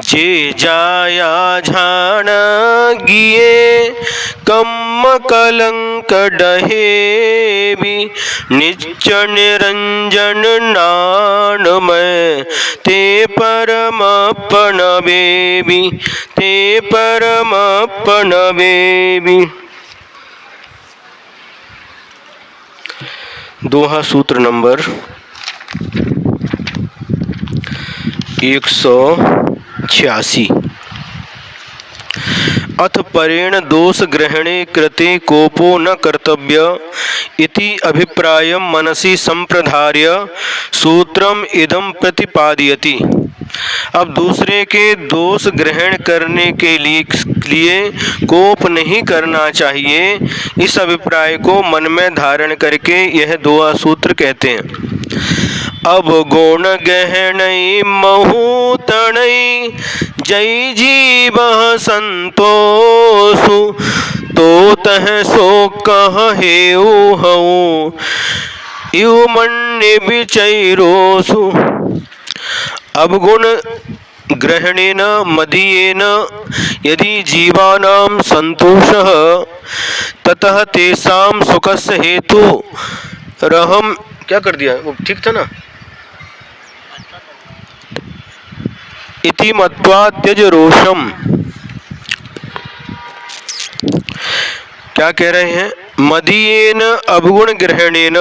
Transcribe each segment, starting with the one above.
जे जाया झाण गिए कम कलंक डहेबी निश्चय निरंजन नानमय ते परमपन बेबी ते परमपन बेबी। दोहा सूत्र नंबर 186। अथ परेण दोष ग्रहणे कृते कोपो न कर्तव्य इति अभिप्रायं मनसि संप्रधार्य सूत्रम इदं प्रतिपादयति। अब दूसरे के दोष ग्रहण करने के लिए कोप नहीं करना चाहिए, इस अभिप्राय को मन में धारण करके यह दोहा सूत्र कहते हैं। अब गुण गहनई महूतणई जय जीव संतोषु तो तह सो कह हेऊ हऊ इव मन्य विचैरोसु। अब गुण ग्रहणेन मदीयेन यदि जीवानां संतोषः ततः तेषां सुखस्य हेतु रहम क्या कर दिया वो ठीक था ना इति मत्वा त्यज रोषम। क्या कह रहे हैं? मदीयेन अवगुण ग्रहणेन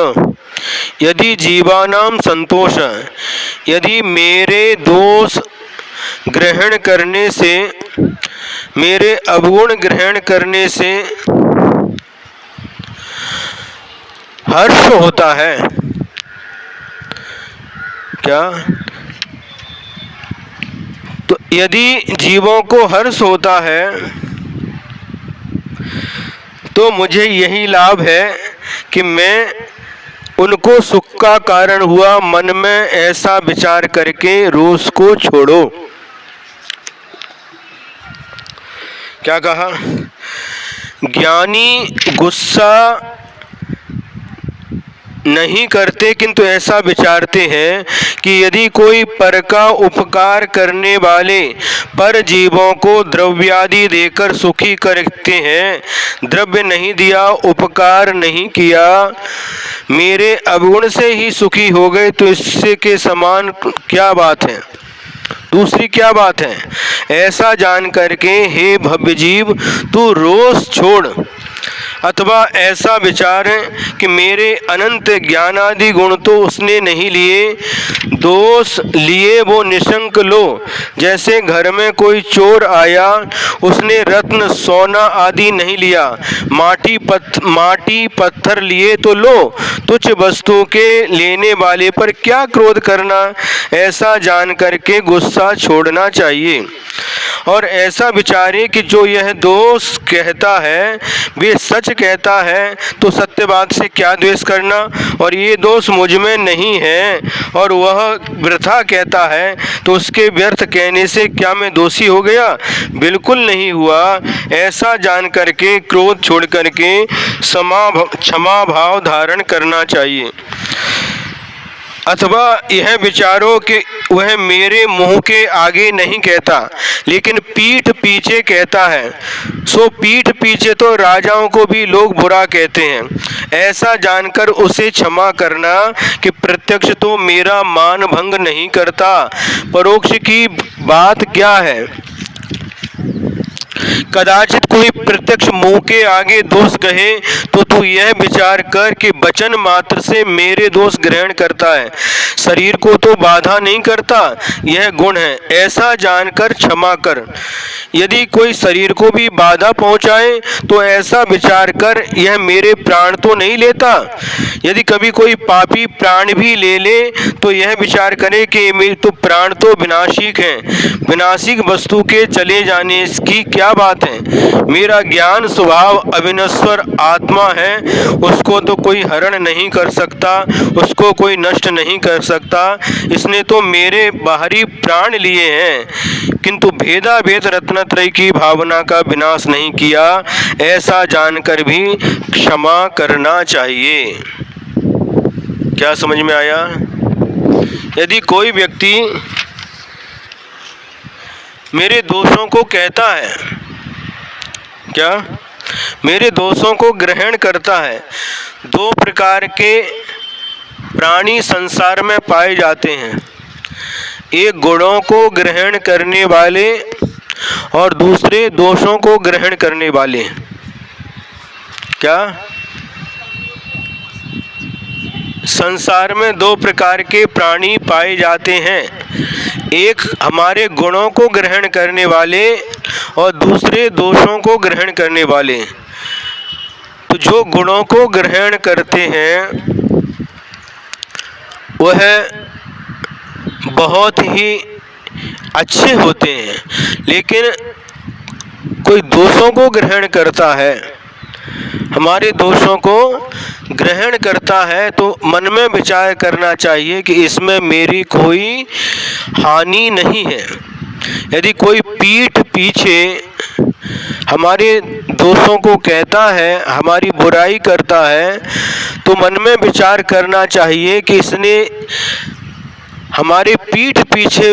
यदि जीवानां संतोष, यदि मेरे दोष ग्रहण करने से, मेरे अवगुण ग्रहण करने से हर्ष होता है। क्या? तो यदि जीवों को हर्ष होता है तो मुझे यही लाभ है कि मैं उनको सुख का कारण हुआ मन में ऐसा विचार करके रोष को छोड़ो। क्या कहा? ज्ञानी गुस्सा नहीं करते किंतु ऐसा विचारते हैं कि यदि कोई पर का उपकार करने वाले पर जीवों को द्रव्यादि देकर सुखी करते हैं, द्रव्य नहीं दिया, उपकार नहीं किया, मेरे अवगुण से ही सुखी हो गए, तो इससे के समान क्या बात है, दूसरी क्या बात है? ऐसा जान करके हे भव्य जीव तू रोष छोड़, अथवा ऐसा विचार कि मेरे अनंत ज्ञानादि गुण तो उसने नहीं लिए, दोष लिए वो निशंक लो। जैसे घर में कोई चोर आया, उसने रत्न सोना आदि नहीं लिया, माटी पत्थर लिए तो लो, तुच्छ वस्तु के लेने वाले पर क्या क्रोध करना, ऐसा जान करके गुस्सा छोड़ना चाहिए। और ऐसा विचारे कि जो यह दोष कहता है वे सच कहता है, तो सत्य बात से क्या द्वेष करना, और ये दोष मुझ में नहीं है और वह वृथा कहता है तो उसके व्यर्थ कहने से क्या मैं दोषी हो गया? बिल्कुल नहीं हुआ। ऐसा जान करके क्रोध छोड़ करके क्षमा भाव धारण करना चाहिए। अथवा यह विचारो कि वह मेरे मुंह के आगे नहीं कहता लेकिन पीठ पीछे कहता है, सो पीठ पीछे तो राजाओं को भी लोग बुरा कहते हैं। ऐसा जानकर उसे क्षमा करना कि प्रत्यक्ष तो मेरा मान भंग नहीं करता, परोक्ष की बात क्या है। कदाचित कोई प्रत्यक्ष मुंह के आगे दोष कहे तो तू यह विचार कर कि वचन मात्र से मेरे दोष ग्रहण करता है, शरीर को तो बाधा नहीं करता, यह गुण है, ऐसा जानकर क्षमा कर। यदि कोई शरीर को भी बाधा पहुंचाए तो ऐसा विचार कर यह मेरे प्राण तो नहीं लेता। यदि कभी कोई पापी प्राण भी ले ले तो यह विचार करे कि मेरे तो प्राण तो विनाशिक हैं, विनाशिक वस्तु के चले जाने की क्या बात है। मेरा ज्ञान स्वभाव अविनश्वर आत्मा है, उसको तो कोई हरण नहीं कर सकता, उसको कोई नष्ट नहीं कर सकता। इसने तो मेरे बाहरी प्राण लिए हैं किंतु भेदा भेद रत्नत्रय की भावना का विनाश नहीं किया, ऐसा जानकर भी क्षमा करना चाहिए। क्या समझ में आया? यदि कोई व्यक्ति मेरे दोषों को कहता है, क्या मेरे दोषों को ग्रहण करता है। दो प्रकार के प्राणी संसार में पाए जाते हैं, एक गुणों को ग्रहण करने वाले और दूसरे दोषों को ग्रहण करने वाले। क्या संसार में दो प्रकार के प्राणी पाए जाते हैं, एक हमारे गुणों को ग्रहण करने वाले और दूसरे दोषों को ग्रहण करने वाले। तो जो गुणों को ग्रहण करते हैं वह बहुत ही अच्छे होते हैं, लेकिन कोई दोषों को ग्रहण करता है, हमारे दोषों को ग्रहण करता है, तो मन में विचार करना चाहिए कि इसमें मेरी कोई हानि नहीं है। यदि कोई पीठ पीछे हमारे दोषों को कहता है, हमारी बुराई करता है, तो मन में विचार करना चाहिए कि इसने हमारे पीठ पीछे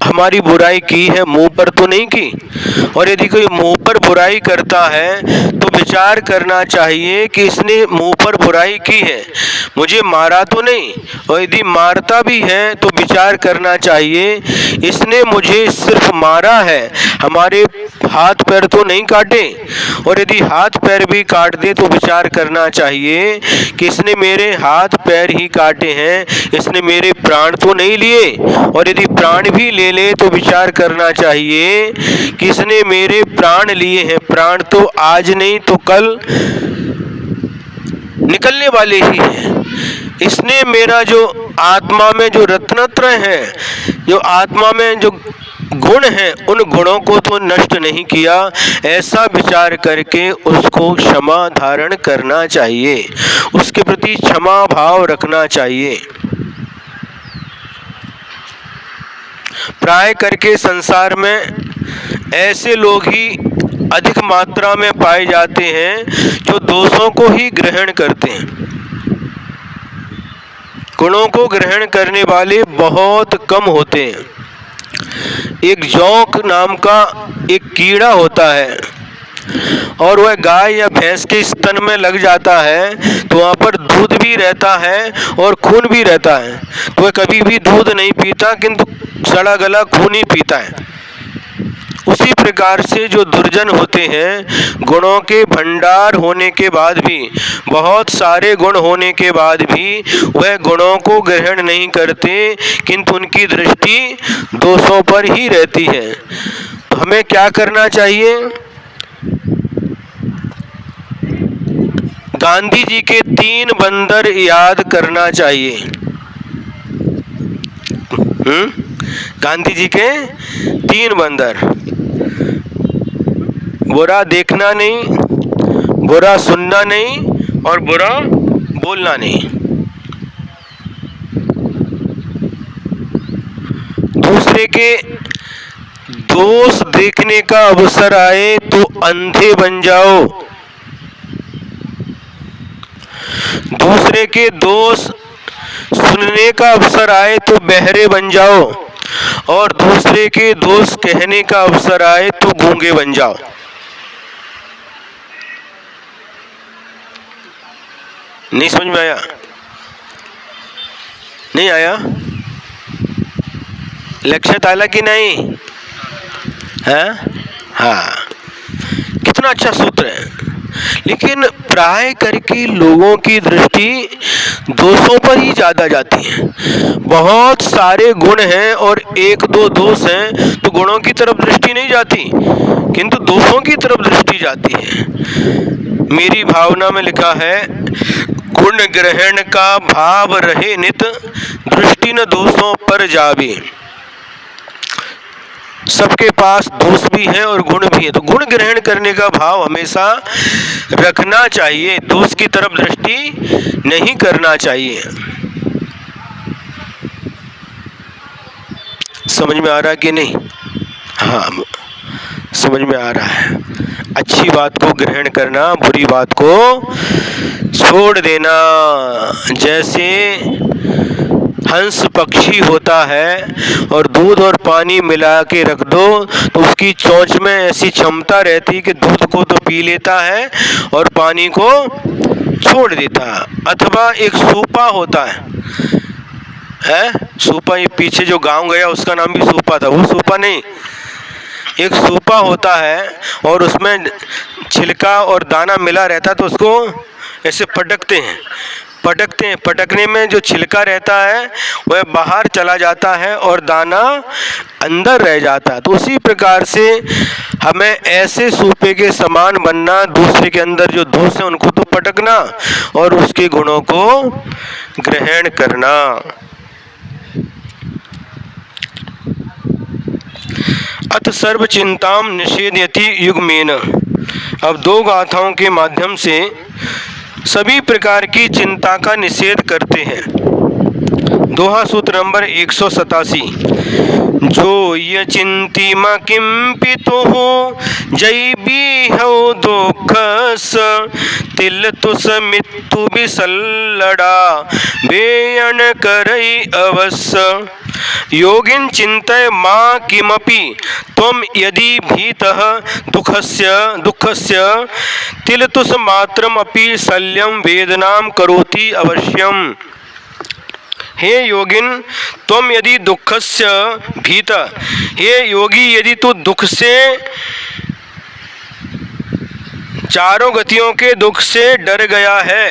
हमारी बुराई की है, मुंह पर तो नहीं की। और यदि कोई मुंह पर बुराई करता है तो विचार करना चाहिए कि इसने मुंह पर बुराई की है, मुझे मारा तो नहीं। और यदि मारता भी है तो विचार करना चाहिए इसने मुझे सिर्फ मारा है, हमारे हाथ पैर तो नहीं काटे। और यदि हाथ पैर भी काट दे तो विचार करना चाहिए कि इसने मेरे हाथ पैर ही काटे हैं, इसने मेरे प्राण तो नहीं लिए। और यदि प्राण भी ले तो विचार करना चाहिए कि इसने मेरे प्राण लिए हैं, प्राण तो आज नहीं तो कल निकलने वाले ही हैं। इसने मेरा जो आत्मा में जो रत्नत्रय है, जो आत्मा में जो गुण हैं, उन गुणों को तो नष्ट नहीं किया। ऐसा विचार करके उसको क्षमा धारण करना चाहिए, उसके प्रति क्षमा भाव रखना चाहिए। प्राय करके संसार में ऐसे लोग ही अधिक मात्रा में पाए जाते हैं जो दोषों को ही ग्रहण करते हैं। गुणों को ग्रहण करने वाले बहुत कम होते हैं। एक जोंक नाम का एक कीड़ा होता है और वह गाय या भैंस के स्तन में लग जाता है तो वहाँ पर दूध भी रहता है और खून भी रहता है। तो वह कभी भी दूध नहीं पीता किंतु सड़ा गला खून ही पीता है। उसी प्रकार से जो दुर्जन होते हैं, गुणों के भंडार होने के बाद भी, बहुत सारे गुण होने के बाद भी वह गुणों को ग्रहण नहीं करते किंतु उनकी दृष्टि दोषों पर ही रहती है। तो हमें क्या करना चाहिए? गांधी जी के 3 बंदर याद करना चाहिए। गांधी जी के 3 बंदर, बुरा देखना नहीं, बुरा सुनना नहीं और बुरा बोलना नहीं। दूसरे के दोष देखने का अवसर आए तो अंधे बन जाओ, दूसरे के दोष सुनने का अवसर आए तो बहरे बन जाओ और दूसरे के दोष कहने का अवसर आए तो गूंगे बन जाओ। नहीं समझ में आया? नहीं आया? लक्ष्य आला कि नहीं है? हाँ, कितना अच्छा सूत्र है। लेकिन प्राय करके लोगों की दृष्टि दोषों पर ही ज्यादा जाती है। बहुत सारे गुण हैं और 1-2 दोष हैं तो गुणों की तरफ दृष्टि नहीं जाती किंतु दोषों की तरफ दृष्टि जाती है। मेरी भावना में लिखा है, गुण ग्रहण का भाव रहे नित, दृष्टि न दोषों पर जावे। सबके पास दोष भी है और गुण भी है, तो गुण ग्रहण करने का भाव हमेशा रखना चाहिए, दोष की तरफ दृष्टि नहीं करना चाहिए। समझ में आ रहा कि नहीं? हाँ, समझ में आ रहा है। अच्छी बात को ग्रहण करना, बुरी बात को छोड़ देना। जैसे हंस पक्षी होता है और दूध और पानी मिला के रख दो तो उसकी चोंच में ऐसी क्षमता रहती कि दूध को तो पी लेता है और पानी को छोड़ देता है। अथवा एक सूपा होता है सूपा, ये पीछे जो गांव गया उसका नाम भी सूपा था, वो सूपा नहीं, एक सूपा होता है और उसमें छिलका और दाना मिला रहता है तो उसको ऐसे पटकने में जो छिलका रहता है वह बाहर चला जाता है और दाना अंदर रह जाता है। तो उसी प्रकार से हमें ऐसे सूपे के समान बनना, दूसरे के अंदर जो दोष है उनको तो पटकना और उसके गुणों को ग्रहण करना। अथ सर्व चिंताम निषेधयति युग्मेन। अब दो गाथाओं के माध्यम से सभी प्रकार की चिंता का निषेध करते हैं। दोहा सूत्र नंबर 187। जो ये चिंतिम किम पितुः जैबीहौ दुःखस तिल तुस मित्तु बिसल्लड़ा बेयन करई अवश्य। योगिन चिंतय मा किमपि त्वं यदि भीतः दुःखस्य तिलतुस मात्रमपि शल्यं वेदनां करोति अवश्यम। हे योगिन त्वं यदि दुःखस्य भीत, हे योगी यदि तू दुख से, चारों गतियों के दुख से डर गया है।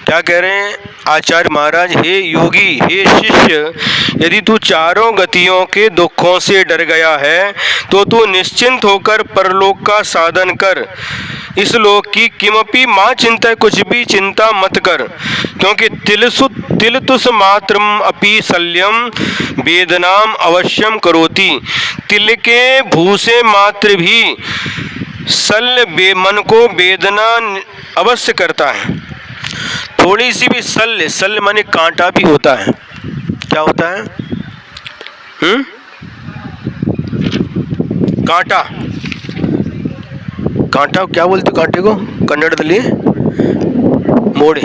क्या कह रहे हैं आचार्य महाराज? हे योगी, हे शिष्य, यदि तू चारों गतियों के दुखों से डर गया है तो तू निश्चिंत होकर परलोक का साधन कर। इस लोक की किमपि मां चिंता, कुछ भी चिंता मत कर, क्योंकि तिलतुस मात्रम अपि शल्यम वेदनाम अवश्यम करोति। तिल के भूसे मात्र भी शल्य मन को वेदना अवश्य करता है। थोड़ी सी भी शल्य माने कांटा भी होता है। क्या होता है? कांटा क्या बोलते कांटे को कन्नड़ದಲ್ಲಿ? मुड़।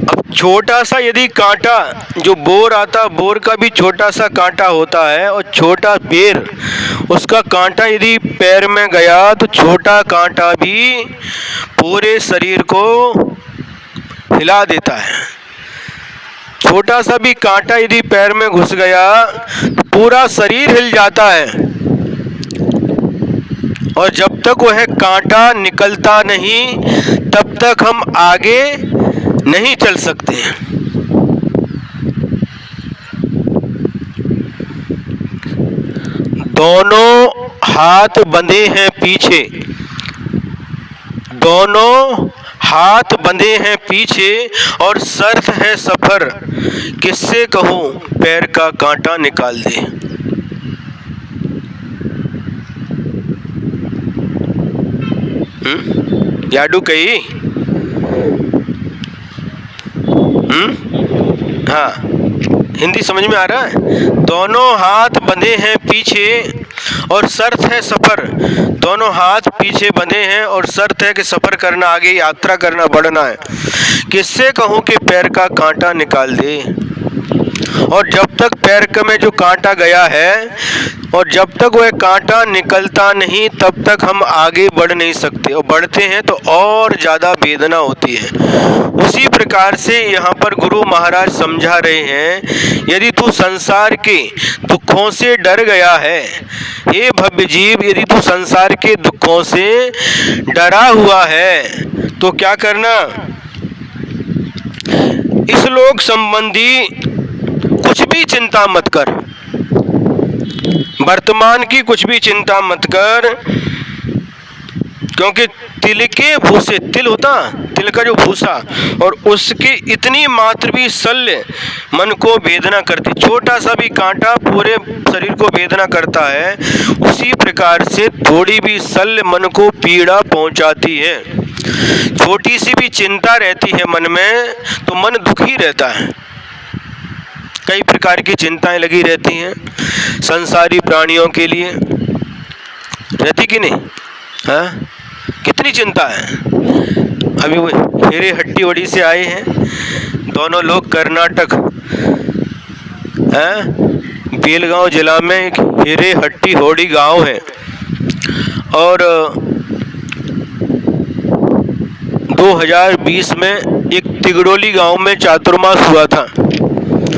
अब छोटा सा यदि कांटा, जो बोर आता, बोर का भी छोटा सा कांटा होता है और छोटा बेर, उसका कांटा यदि पैर में गया तो छोटा कांटा भी पूरे शरीर को हिला देता है। छोटा सा भी कांटा यदि पैर में घुस गया तो पूरा शरीर हिल जाता है और जब तक वह कांटा निकलता नहीं तब तक हम आगे नहीं चल सकते। दोनों हाथ बंधे हैं पीछे, दोनों हाथ बंधे हैं पीछे और शर्त है सफर, किससे कहूं पैर का कांटा निकाल दे। याडू कही? हाँ, हिंदी समझ में आ रहा है? दोनों हाथ बंधे हैं पीछे और शर्त है सफर। दोनों हाथ पीछे बंधे हैं और शर्त है कि सफर करना, आगे यात्रा करना, बढ़ना है। किससे कहूं कि पैर का कांटा निकाल दे। और जब तक पैर में जो कांटा गया है और जब तक वह कांटा निकलता नहीं तब तक हम आगे बढ़ नहीं सकते, और बढ़ते हैं तो और ज़्यादा वेदना होती है। उसी प्रकार से यहाँ पर गुरु महाराज समझा रहे हैं, यदि तू संसार के दुखों से डर गया है, हे भव्य जीव, यदि तू संसार के दुखों से डरा हुआ है तो क्या करना? इस लोक संबंधी कुछ भी चिंता मत कर, वर्तमान की कुछ भी चिंता मत कर, क्योंकि तिल के भूसे, तिल होता, तिल का जो भूसा, और उसकी इतनी मात्र भी शल्य मन को वेदना करती। छोटा सा भी कांटा पूरे शरीर को वेदना करता है, उसी प्रकार से थोड़ी भी शल्य मन को पीड़ा पहुंचाती है। छोटी सी भी चिंता रहती है मन में तो मन दुखी रहता है। कई प्रकार की चिंताएं लगी रहती हैं संसारी प्राणियों के लिए, रहती कि नहीं? हाँ, कितनी चिंता है। अभी वो हिरेहट्टीहोडी से आए हैं दोनों लोग, कर्नाटक हैं, बेलगांव जिला में एक हिरेहट्टीहोडी गांव है। और 2020 में एक तिगड़ोली गांव में चातुर्मास हुआ था।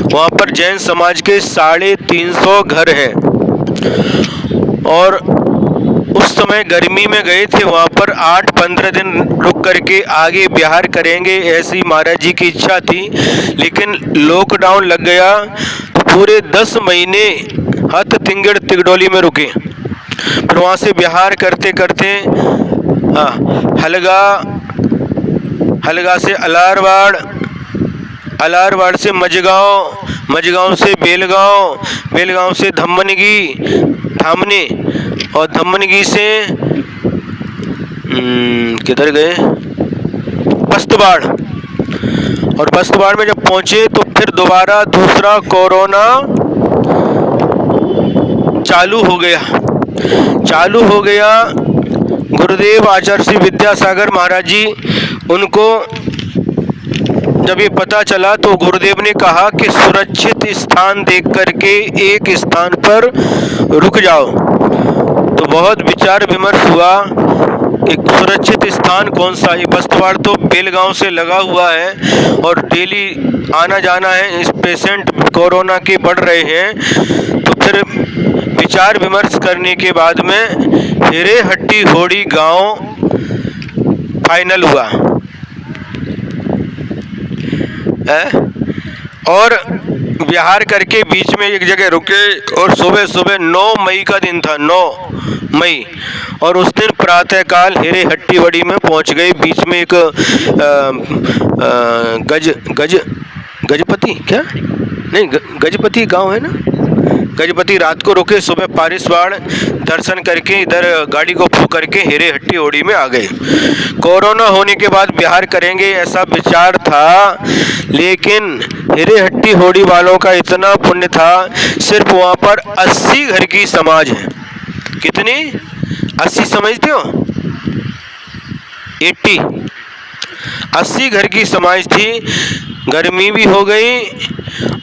वहाँ पर जैन समाज के 350 घर हैं और उस समय गर्मी में गए थे। वहाँ पर 8-15 दिन रुक करके आगे बिहार करेंगे, ऐसी महाराज जी की इच्छा थी, लेकिन लॉकडाउन लग गया तो पूरे 10 महीने हथ तिंगड़ तिगड़ोली में रुके। फिर वहाँ से बिहार करते करते हलगा से अलारवाड़, अलारवाड़ से मजगांव, मजगांव से बेलगांव, बेलगांव से धामने और धम्मनगी से किधर गए, बस्तवाड़। और बस्तवाड़ में जब पहुंचे तो फिर दोबारा दूसरा कोरोना चालू हो गया। गुरुदेव आचार्य श्री विद्यासागर महाराज जी, उनको जब ये पता चला तो गुरुदेव ने कहा कि सुरक्षित स्थान देख करके एक स्थान पर रुक जाओ। तो बहुत विचार विमर्श हुआ कि सुरक्षित स्थान कौन सा। ये बस्तवाड़ तो बेलगांव से लगा हुआ है और डेली आना जाना है, इस पेशेंट कोरोना के बढ़ रहे हैं। तो फिर विचार विमर्श करने के बाद में हिरेहट्टीहोडी गांव फाइनल हुआ और बिहार करके बीच में एक जगह रुके। और सुबह 9 मई का दिन था, 9 मई, और उस दिन प्रातःकाल हिरेहट्टीहोडी में पहुंच गए। बीच में एक गजपति क्या नहीं, गजपति गांव है ना, गजपति रात को रुके। सुबह पारिसवाड़ दर्शन करके इधर गाड़ी को फूक करके हिरेहट्टीहोडी में आ गए। कोरोना होने के बाद बिहार करेंगे ऐसा विचार था, लेकिन हिरेहट्टीहोडी वालों का इतना पुण्य था, सिर्फ वहाँ पर 80 घर की समाज है। कितनी? 80 समझते हो? 80 घर की समाज थी। गर्मी भी हो गई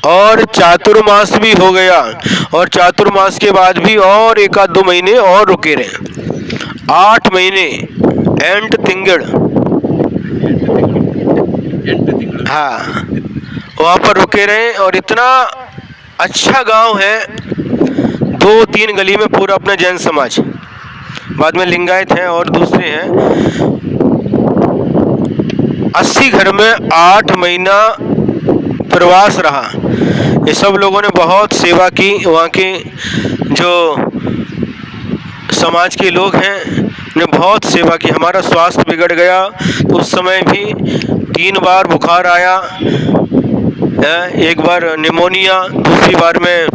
और चातुर्मास भी हो गया, और चातुर्मास के बाद भी और 1-2 महीने और रुके रहे। 8 महीने एंड तिंगड़, हाँ, वहाँ पर रुके रहे। और इतना अच्छा गांव है, 2-3 गली में पूरा अपना जैन समाज, बाद में लिंगायत हैं और दूसरे हैं। 80 घर में 8 महीना प्रवास रहा। ये सब लोगों ने बहुत सेवा की। वहाँ के जो समाज के लोग हैं ने बहुत सेवा की। हमारा स्वास्थ्य बिगड़ गया तो उस समय भी 3 बार बुखार आया, एक बार निमोनिया, दूसरी बार में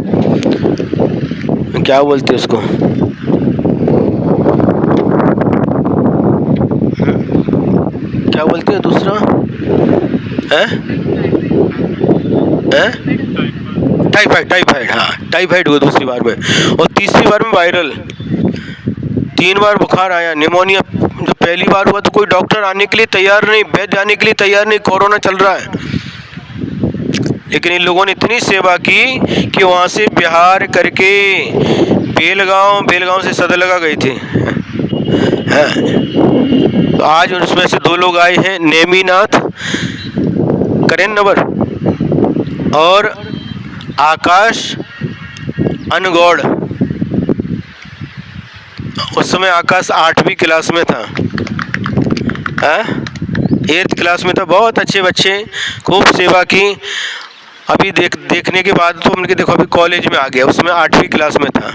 क्या बोलते हैं उसको, क्या बोलते हैं दूसरा, टाइफाइड, हाँ, टाइफाइड हुआ दूसरी बार में। और तीसरी बार में वायरल। 3 बार बुखार आया, निमोनिया। जब पहली बार हुआ तो कोई डॉक्टर आने के लिए तैयार नहीं, वैद्य आने के लिए तैयार नहीं, कोरोना चल रहा है। लेकिन इन लोगों ने इतनी सेवा की कि वहाँ से बिहार करके बेलगांव से सदलगा गए थे। तो आज उसमें से 2 लोग आए हैं, नेमीनाथ करेन्नवर और आकाश अनगौड़। उस समय आकाश 8वीं क्लास में था, 8th क्लास में था। बहुत अच्छे बच्चे, खूब सेवा की। अभी देखने के बाद तो उनके देखो अभी कॉलेज में आ गया, उसमें 8वीं क्लास में था।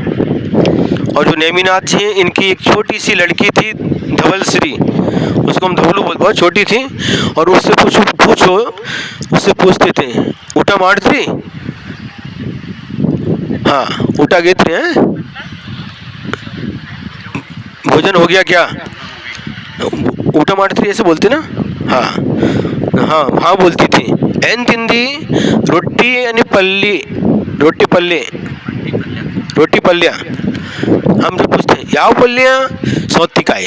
और जो नेमीनाथ जी हैं, इनकी एक छोटी सी लड़की थी, धवलश्री, उसको हम धवलू बोलते, बहुत छोटी थी। और उससे उससे पूछते थे, उठा मारती, हाँ, उठा गेत्री हैं, भोजन हो गया क्या, उठा मारती ऐसे बोलते ना, हाँ बोलती थी। एन तिंदी रोटी यानी पल्ली, रोटी पल्ल्या। हम जब पूछते हैं याव पल्ल्या, सौती काय,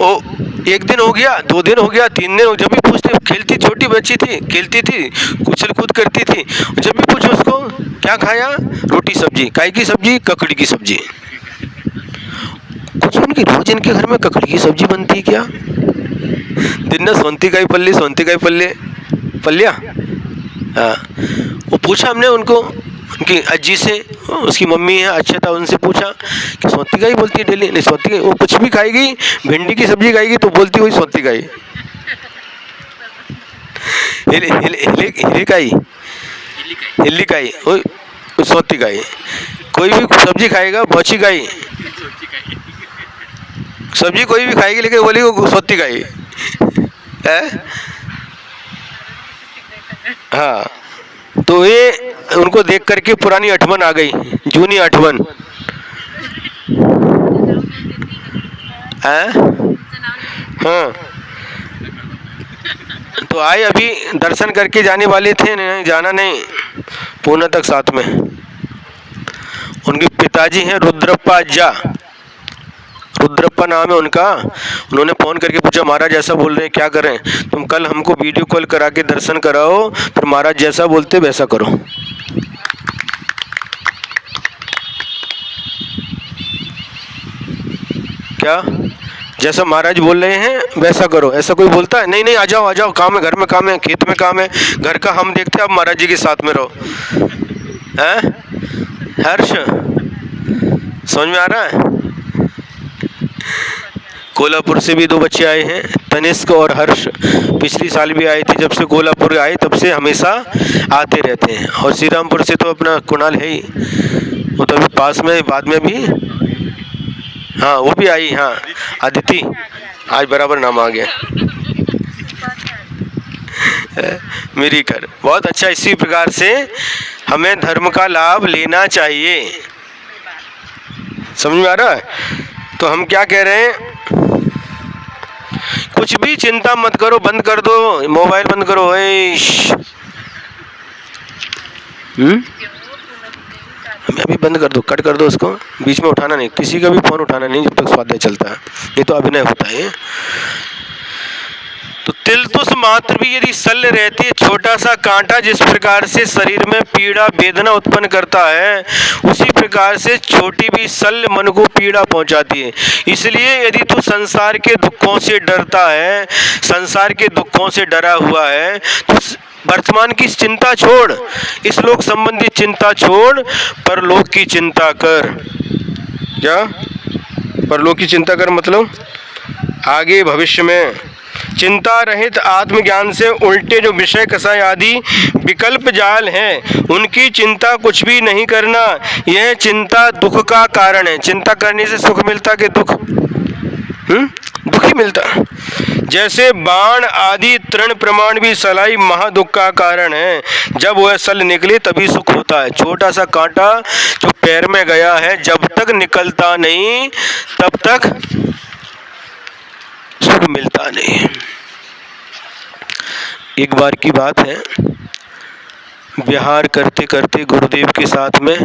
ओ एक दिन हो गया, 2 दिन हो गया, 3 दिन हो, जब भी पूछते, खेलती, छोटी बच्ची थी, खेलती थी, उछल कूद करती थी, जब भी पूछो उसको क्या खाया, रोटी सब्जी, काय की सब्जी, ककड़ी की सब्जी। कुछ उनकी रोज इनके घर में ककड़ी की सब्जी बनती क्या? दिन ना सौंतीकाई पल्ली, सौंतीकाई पल्ले पल्लिया। हाँ, वो पूछा हमने उनको, उनकी अज्जी से, उसकी मम्मी है अच्छा था, उनसे पूछा कि सौंतीकाई बोलती है डेली? नहीं सौंतीकाई, वो कुछ भी खाएगी, भिंडी की सब्जी खाएगी तो बोलती हुई सौंतीकाई, हिलिकाई, हिलिकाई, सौंतीकाई। कोई भी सब्जी खाएगा भौचीकाई, सब्जी कोई भी खाएगी लेकिन बोली वो सौंतीकाई है। हाँ, तो ये उनको देख करके पुरानी अठवन आ गई, जूनी अठवन। हाँ, तो आए, अभी दर्शन करके जाने वाले थे, नहीं जाना नहीं, पूना तक साथ में। उनके पिताजी हैं रुद्रप्पा अज्जा, रुद्रप्पा नाम है उनका। उन्होंने फ़ोन करके पूछा महाराज ऐसा बोल रहे हैं, क्या करें? तुम कल हमको वीडियो कॉल करा के दर्शन कराओ, फिर महाराज जैसा बोलते वैसा करो। क्या? जैसा महाराज बोल रहे हैं वैसा करो, ऐसा कोई बोलता है? नहीं नहीं, आ जाओ आ जाओ, काम है, घर में काम है, खेत में काम है, घर का हम देखते हैं, आप महाराज जी के साथ में रहो। हैं हर्ष, समझ में आ रहा है? कोल्हापुर से भी 2 बच्चे आए हैं, तनिष्क और हर्ष। पिछली साल भी आए थे, जब से कोल्हापुर आए तब से हमेशा आते रहते हैं। और श्रीरामपुर से तो अपना कुणाल है ही, वो तो अभी पास में, बाद में भी, हाँ वो भी आई। हाँ अदिति, आज बराबर नाम आ गया। मेरी कर, बहुत अच्छा। इसी प्रकार से हमें धर्म का लाभ लेना चाहिए। समझ में आ रहा है? तो हम क्या कह रहे हैं, कुछ भी चिंता मत करो, बंद कर दो मोबाइल, बंद करो। अभी बंद कर दो, कट कर दो उसको, बीच में उठाना नहीं, किसी का भी फोन उठाना नहीं जब तक स्वाध्याय चलता है, ये तो अभिनय होता है। तो तिलतुस मात्र भी यदि शल्य रहती है, छोटा सा कांटा जिस प्रकार से शरीर में पीड़ा वेदना उत्पन्न करता है, उसी प्रकार से छोटी भी शल्य मन को पीड़ा पहुंचाती है। इसलिए यदि तू संसार के दुखों से डरता है, संसार के दुखों से डरा हुआ है, तो वर्तमान की चिंता छोड़, इस लोक संबंधी चिंता छोड़, परलोक की चिंता कर। क्या? परलोक की चिंता कर मतलब आगे भविष्य में चिंता रहित आत्मज्ञान से उल्टे जो विषय कषाय आदि विकल्प जाल हैं, उनकी चिंता कुछ भी नहीं करना। यह चिंता दुख का कारण है। चिंता करने से सुख मिलता कि दुख? दुख ही मिलता। जैसे बाण आदि तृण प्रमाण भी सलाई महादुख का कारण है, जब वह सल निकले तभी सुख होता है। छोटा सा कांटा जो पैर में गया है, जब तक निकलता नहीं तब तक सुख मिलता नहीं। एक बार की बात है, विहार करते करते गुरुदेव के साथ में,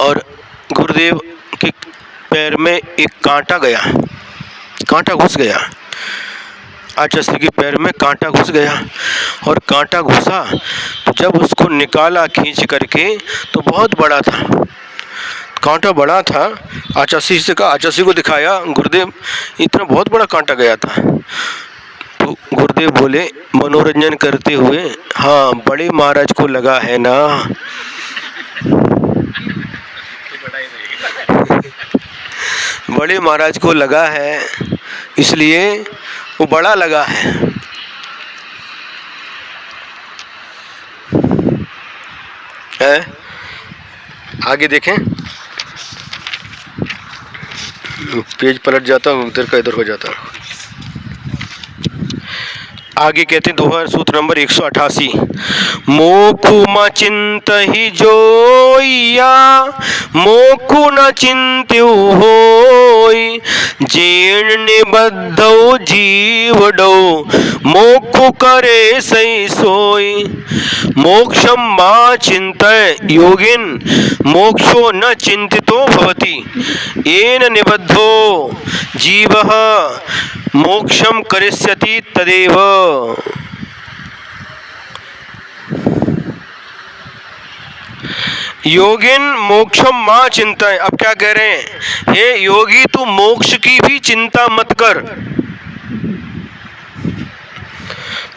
और गुरुदेव के पैर में एक कांटा गया, कांटा घुस गया। आचार्य के पैर में कांटा घुस गया, और कांटा घुसा तो जब उसको निकाला खींच करके तो बहुत बड़ा था, कांटा बड़ा था। आचार्य से कहा, आचार्य को दिखाया, गुरुदेव इतना बहुत बड़ा कांटा गया था। तो गुरुदेव बोले मनोरंजन करते हुए, हाँ बड़े महाराज को लगा है ना। बड़े महाराज को लगा है, इसलिए वो बड़ा लगा है? आगे देखें, पेज पलट जाता हूँ, इधर का इधर हो जाता। आगे कहते हैं दोहा सूत्र नंबर 188, मोखु म चिंत ही जोइया मोखु न चिंत्यु होई, जीर्ण निबद्धौ जीवडौ मोखु करे सही सोई। मोक्षम मा चिंतय योगिन मोक्षो न चिंतितो भवति, येन निबद्धो जीवः मोक्षम करिष्यति तदेव। योगिन मोक्षम मां चिंता। अब क्या कह रहे हैं, हे योगी तू मोक्ष की भी चिंता मत कर,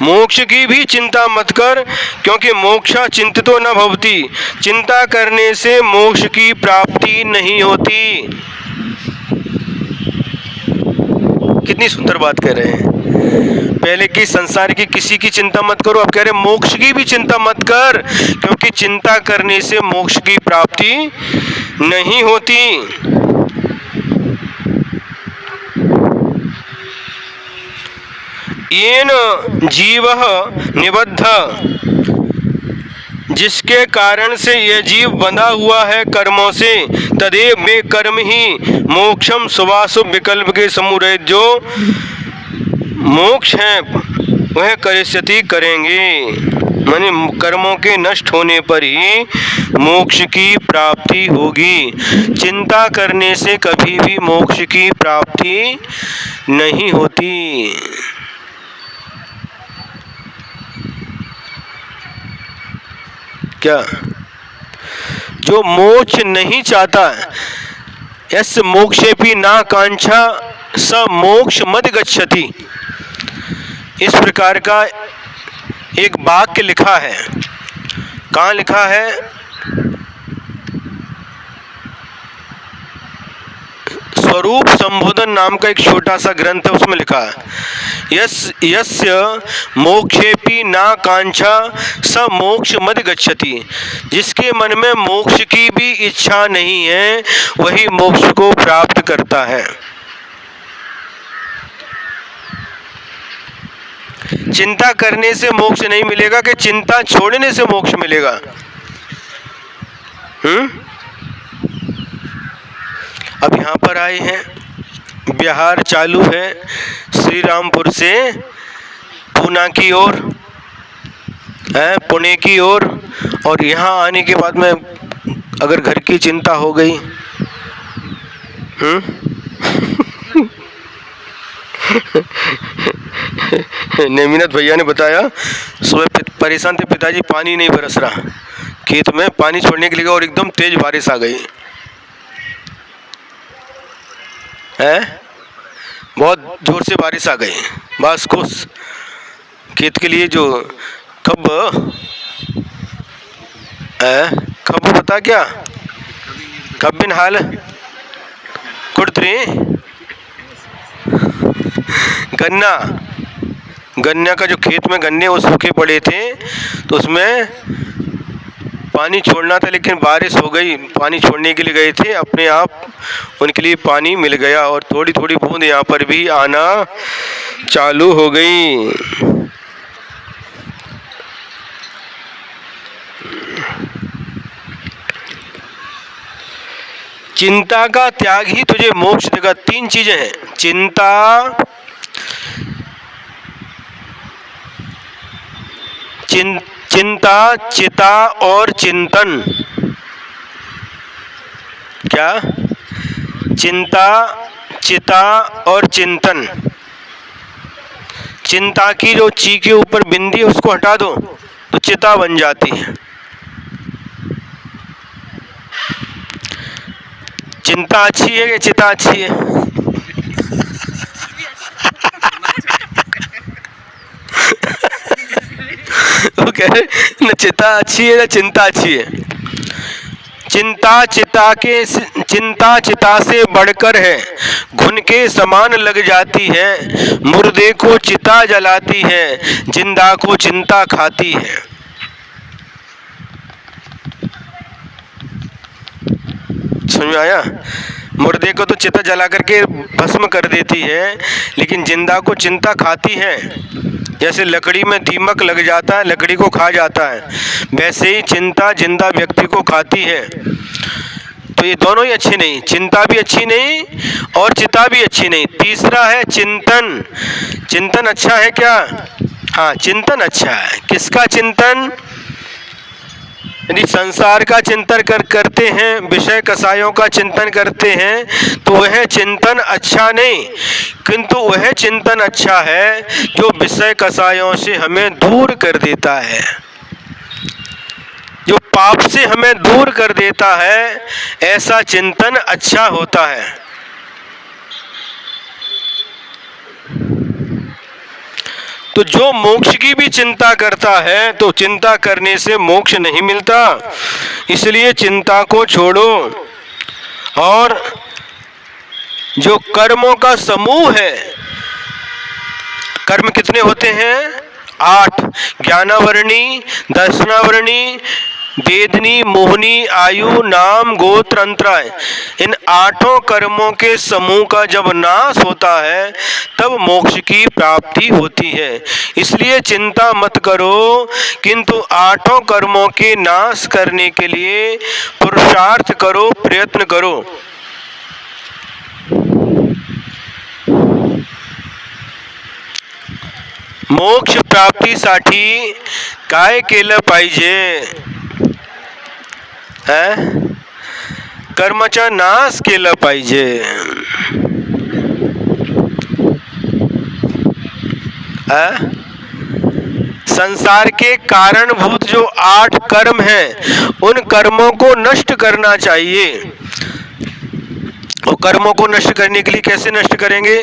मोक्ष की भी चिंता मत कर, क्योंकि मोक्षा चिंतितो न भवति, चिंता करने से मोक्ष की प्राप्ति नहीं होती। कितनी सुंदर बात कह रहे हैं। पहले की संसार की किसी की चिंता मत करो, अब कह रहे मोक्ष की भी चिंता मत कर, क्योंकि चिंता करने से मोक्ष की प्राप्ति नहीं होती। येन जीवः निबद्ध, जिसके कारण से यह जीव बंधा हुआ है कर्मों से, तदेव वे कर्म ही मोक्षम शुभाशुभ विकल्प के समूह जो मोक्ष है वह करिष्यति करेंगे, माने कर्मों के नष्ट होने पर ही मोक्ष की प्राप्ति होगी। चिंता करने से कभी भी मोक्ष की प्राप्ति नहीं होती। क्या जो मोक्ष नहीं चाहता, यस मोक्षेपि ना कांक्षा स मोक्ष मद गच्छति, इस प्रकार का एक वाक्य लिखा है। कहाँ लिखा है? स्वरूप संबोधन नाम का एक छोटा सा ग्रंथ है, उसमें लिखा है यस्य मोक्षेपि ना कांक्षा स मोक्ष मद गच्छति, जिसके मन में मोक्ष की भी इच्छा नहीं है वही मोक्ष को प्राप्त करता है। चिंता करने से मोक्ष नहीं मिलेगा कि चिंता छोड़ने से मोक्ष मिलेगा? अब यहाँ पर आए हैं, बिहार चालू है श्री रामपुर से पूना की ओर, पुणे की ओर, और यहाँ आने के बाद में अगर घर की चिंता हो गई, नेमिनाथ भैया ने बताया सुबह परेशान थे पिताजी, पानी नहीं बरस रहा खेत में, पानी छोड़ने के लिए और एकदम तेज बारिश आ गई है, बहुत जोर से बारिश आ गई, बस खुश खेत के लिए जो कब बता क्या कब बिन हाल कुड़तरी गन्ना का जो खेत में गन्ने वो सूखे पड़े थे तो उसमें पानी छोड़ना था, लेकिन बारिश हो गई, पानी छोड़ने के लिए गए थे, अपने आप उनके लिए पानी मिल गया और थोड़ी थोड़ी बूंद यहाँ पर भी आना चालू हो गई। चिंता का त्याग ही तुझे मोक्ष देगा। 3 चीजें हैं, चिंता, चिता और चिंतन। क्या? चिंता, चिता और चिंतन। चिंता की जो ची के ऊपर बिंदी है उसको हटा दो तो चिता बन जाती है। चिंता अच्छी है कि चिता अच्छी है? वो कह रहे न चिता अच्छी है न चिंता अच्छी है। चिंता चिता से बढ़कर है, घुन के समान लग जाती है, मुर्दे को चिता जलाती है, जिंदा को चिंता खाती है। समझ में आया? मुर्दे को तो चिता जला करके भस्म कर देती है, लेकिन जिंदा को चिंता खाती है। जैसे लकड़ी में दीमक लग जाता है, लकड़ी को खा जाता है, वैसे ही चिंता जिंदा व्यक्ति को खाती है। तो ये दोनों ही अच्छे नहीं, चिंता भी अच्छी नहीं और चिता भी अच्छी नहीं। तीसरा है चिंतन। चिंतन अच्छा है क्या? हाँ, चिंतन अच्छा है। किसका चिंतन? यदि संसार का चिंतन करते हैं, विषय कसायों का चिंतन करते हैं, तो वह चिंतन अच्छा नहीं, किंतु वह चिंतन अच्छा है जो विषय कसायों से हमें दूर कर देता है, जो पाप से हमें दूर कर देता है। ऐसा चिंतन अच्छा होता है। तो जो मोक्ष की भी चिंता करता है, तो चिंता करने से मोक्ष नहीं मिलता, इसलिए चिंता को छोड़ो। और जो कर्मों का समूह है, कर्म कितने होते हैं? 8। ज्ञानावरणी, दर्शनावरणी, वेदनी, मोहनी, आयु, नाम, गोत्र, अंतराय। इन 8 कर्मों के समूह का जब नाश होता है तब मोक्ष की प्राप्ति होती है। इसलिए चिंता मत करो, किंतु 8 कर्मों के नाश करने के लिए पुरुषार्थ करो, प्रयत्न करो। मोक्ष प्राप्तीसाठी काय केलं पाहिजे? कर्माचा नाश केला पाहिजे। संसार के कारणभूत जो 8 कर्म हैं, उन कर्मों को नष्ट करना चाहिए। और कर्मों को नष्ट करने के लिए कैसे नष्ट करेंगे?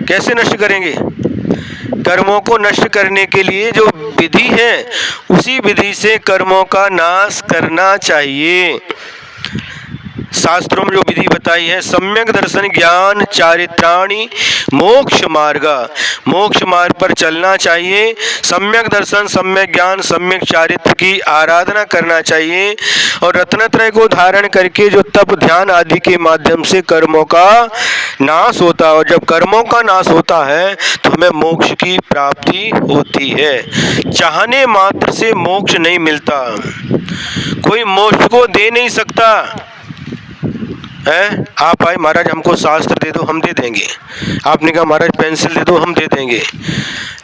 कैसे नष्ट करेंगे? कर्मों को नष्ट करने के लिए जो विधि है, उसी विधि से कर्मों का नाश करना चाहिए। शास्त्रों में जो विधि बताई है, सम्यक दर्शन ज्ञान चारित्राणि मोक्ष मार्ग, मोक्ष मार्ग पर चलना चाहिए। सम्यक दर्शन, सम्यक ज्ञान, सम्यक चारित्र की आराधना करना चाहिए और रत्नत्रय को धारण करके जो तप ध्यान आदि के माध्यम से कर्मों का नाश होता है। और जब कर्मों का नाश होता है तो हमें मोक्ष की प्राप्ति होती है। चाहने मात्र से मोक्ष नहीं मिलता, कोई मोक्ष को दे नहीं सकता है। आप आए, महाराज हमको शास्त्र दे दो, हम दे देंगे। आपने कहा महाराज पेंसिल दे दो, हम दे देंगे।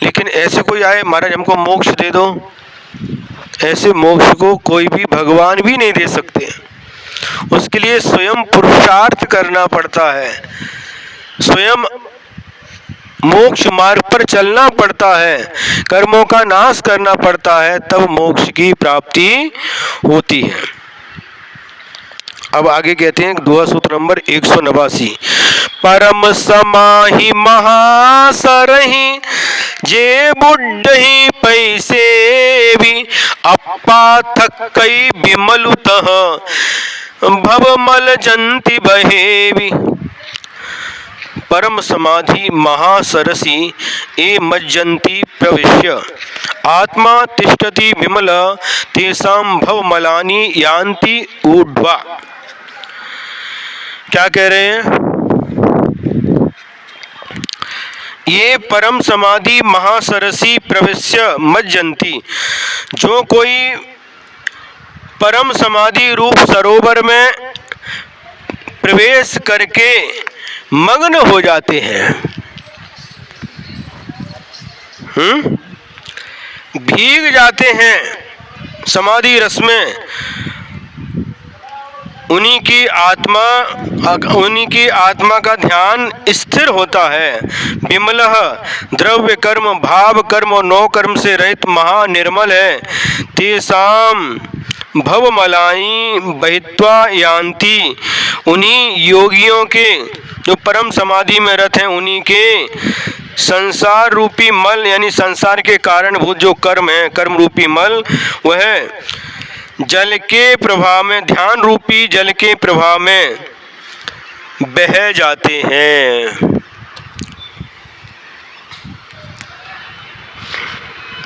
लेकिन ऐसे कोई आए, महाराज हमको मोक्ष दे दो, ऐसे मोक्ष को कोई भी भगवान भी नहीं दे सकते। उसके लिए स्वयं पुरुषार्थ करना पड़ता है, स्वयं मोक्ष मार्ग पर चलना पड़ता है, कर्मों का नाश करना पड़ता है, तब मोक्ष की प्राप्ति होती है। अब आगे कहते हैं दोहा सूत्र नंबर 189। परम समाहि महासरहि जे बुड्ढहि पैसे भी अप्पा थक्कई बिमलुतः भवमल जंति बहेवी। परम समाधि महासरसी ए मज्जन्ति प्रविश्य आत्मा तिष्ठति विमल तेषां भवमलानि यान्ति ऊर्ध्वा। क्या कह रहे हैं? ये परम समाधि महासरसी प्रविश्य मज्जन्ति, जो कोई परम समाधि रूप सरोवर में प्रवेश करके मग्न हो जाते हैं, भीग जाते हैं समाधि रस में, उन्हीं की आत्मा का ध्यान स्थिर होता है। विमलः द्रव्य कर्म भाव कर्म और 9 कर्म से रहित महानिर्मल है। तेषाम भवमलानि बहित्वा यान्ति, उन्हीं योगियों के जो परम समाधि में रत हैं, उन्हीं के संसार रूपी मल यानी संसार के कारणभूत जो कर्म है, कर्म रूपी मल, वह जल के प्रभाव में, ध्यान रूपी जल के प्रभाव में बह जाते हैं।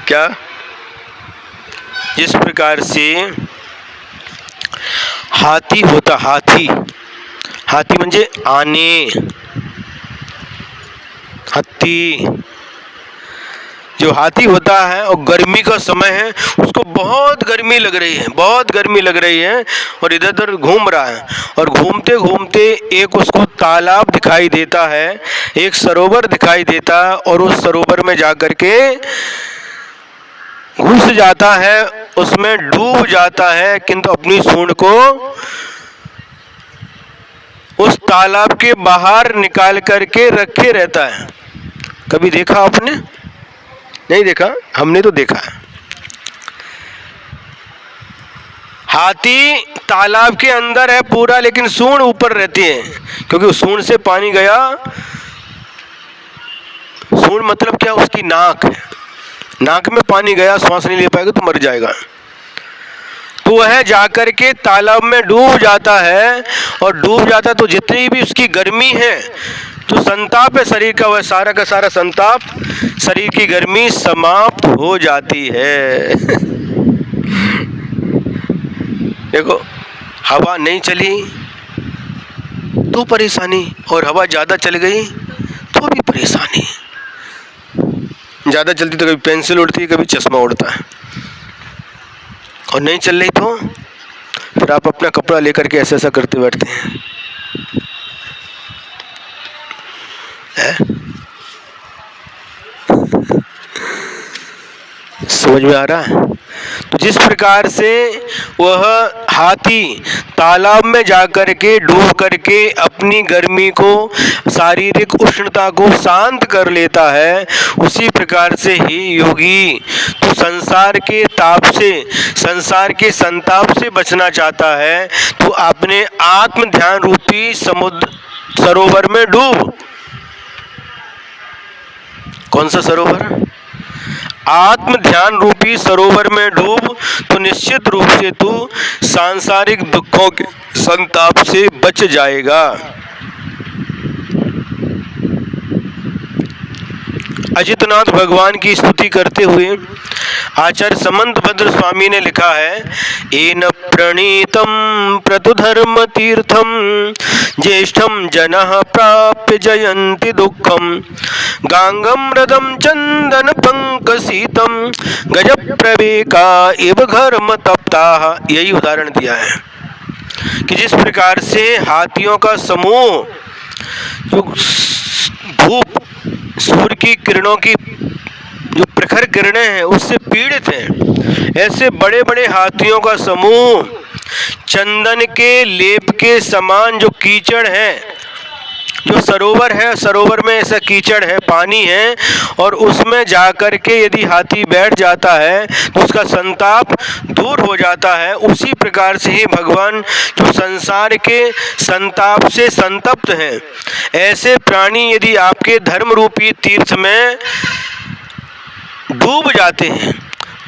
क्या? जिस प्रकार से हाथी होता, हाथी म्हणजे आने, हाथी, जो हाथी होता है और गर्मी का समय है, उसको बहुत गर्मी लग रही है, बहुत गर्मी लग रही है और इधर उधर घूम रहा है। और घूमते घूमते एक उसको तालाब दिखाई देता है, एक सरोवर दिखाई देता है और उस सरोवर में जाकर के घुस जाता है, उसमें डूब जाता है, किंतु अपनी सूंड को उस तालाब के बाहर निकाल करके रखे रहता है। कभी देखा आपने? नहीं देखा, हमने तो देखा है। हाथी तालाब के अंदर है पूरा, लेकिन सूंड ऊपर रहती है, क्योंकि उस सूंड से पानी गया। सूंड मतलब क्या? उसकी नाक है, नाक में पानी गया, सांस नहीं ले पाएगा तो मर जाएगा। तो वह जाकर के तालाब में डूब जाता है, और डूब जाता है तो जितनी भी उसकी गर्मी है, जो संताप है शरीर का, वह सारा का सारा संताप, शरीर की गर्मी समाप्त हो जाती है। देखो, हवा नहीं चली तो परेशानी, और हवा ज़्यादा चल गई तो भी परेशानी। ज़्यादा चलती तो कभी पेंसिल उड़ती है, कभी चश्मा उड़ता है, और नहीं चल रही तो फिर आप अपना कपड़ा लेकर के ऐसा ऐसा करते बैठते हैं। समझ में आ रहा है? तो जिस प्रकार से वह हाथी तालाब में जाकर के डूब करके अपनी गर्मी को, शारीरिक उष्णता को शांत कर लेता है, उसी प्रकार से ही योगी तो संसार के ताप से, संसार के संताप से बचना चाहता है, तो अपने आत्म ध्यान रूपी समुद्र सरोवर में डूब। कौन सा सरोवर? आत्म ध्यान रूपी सरोवर में डूब, तो निश्चित रूप से तू सांसारिक दुखों के संताप से बच जाएगा। अजितनाथ भगवान की स्तुति करते हुए आचार्य समंत भद्र स्वामी ने लिखा है, एन प्रणीतम प्रतुधर्म तीर्थम ज्येष्ठम जनः प्राप्य जयन्ति दुःखम गांगम रदम चंदन पंकसीतम गज प्रवेका एव घर्म तप्ताः। यही उदाहरण दिया है कि जिस प्रकार से हाथियों का समूह जो धूप, सूर्य की किरणों की जो प्रखर किरणें हैं उससे पीड़ित हैं, ऐसे बड़े बड़े हाथियों का समूह चंदन के लेप के समान जो कीचड़ है, जो सरोवर है, सरोवर में ऐसा कीचड़ है, पानी है, और उसमें जाकर के यदि हाथी बैठ जाता है तो उसका संताप दूर हो जाता है। उसी प्रकार से ही भगवान जो संसार के संताप से संतप्त हैं, ऐसे प्राणी यदि आपके धर्म रूपी तीर्थ में डूब जाते हैं,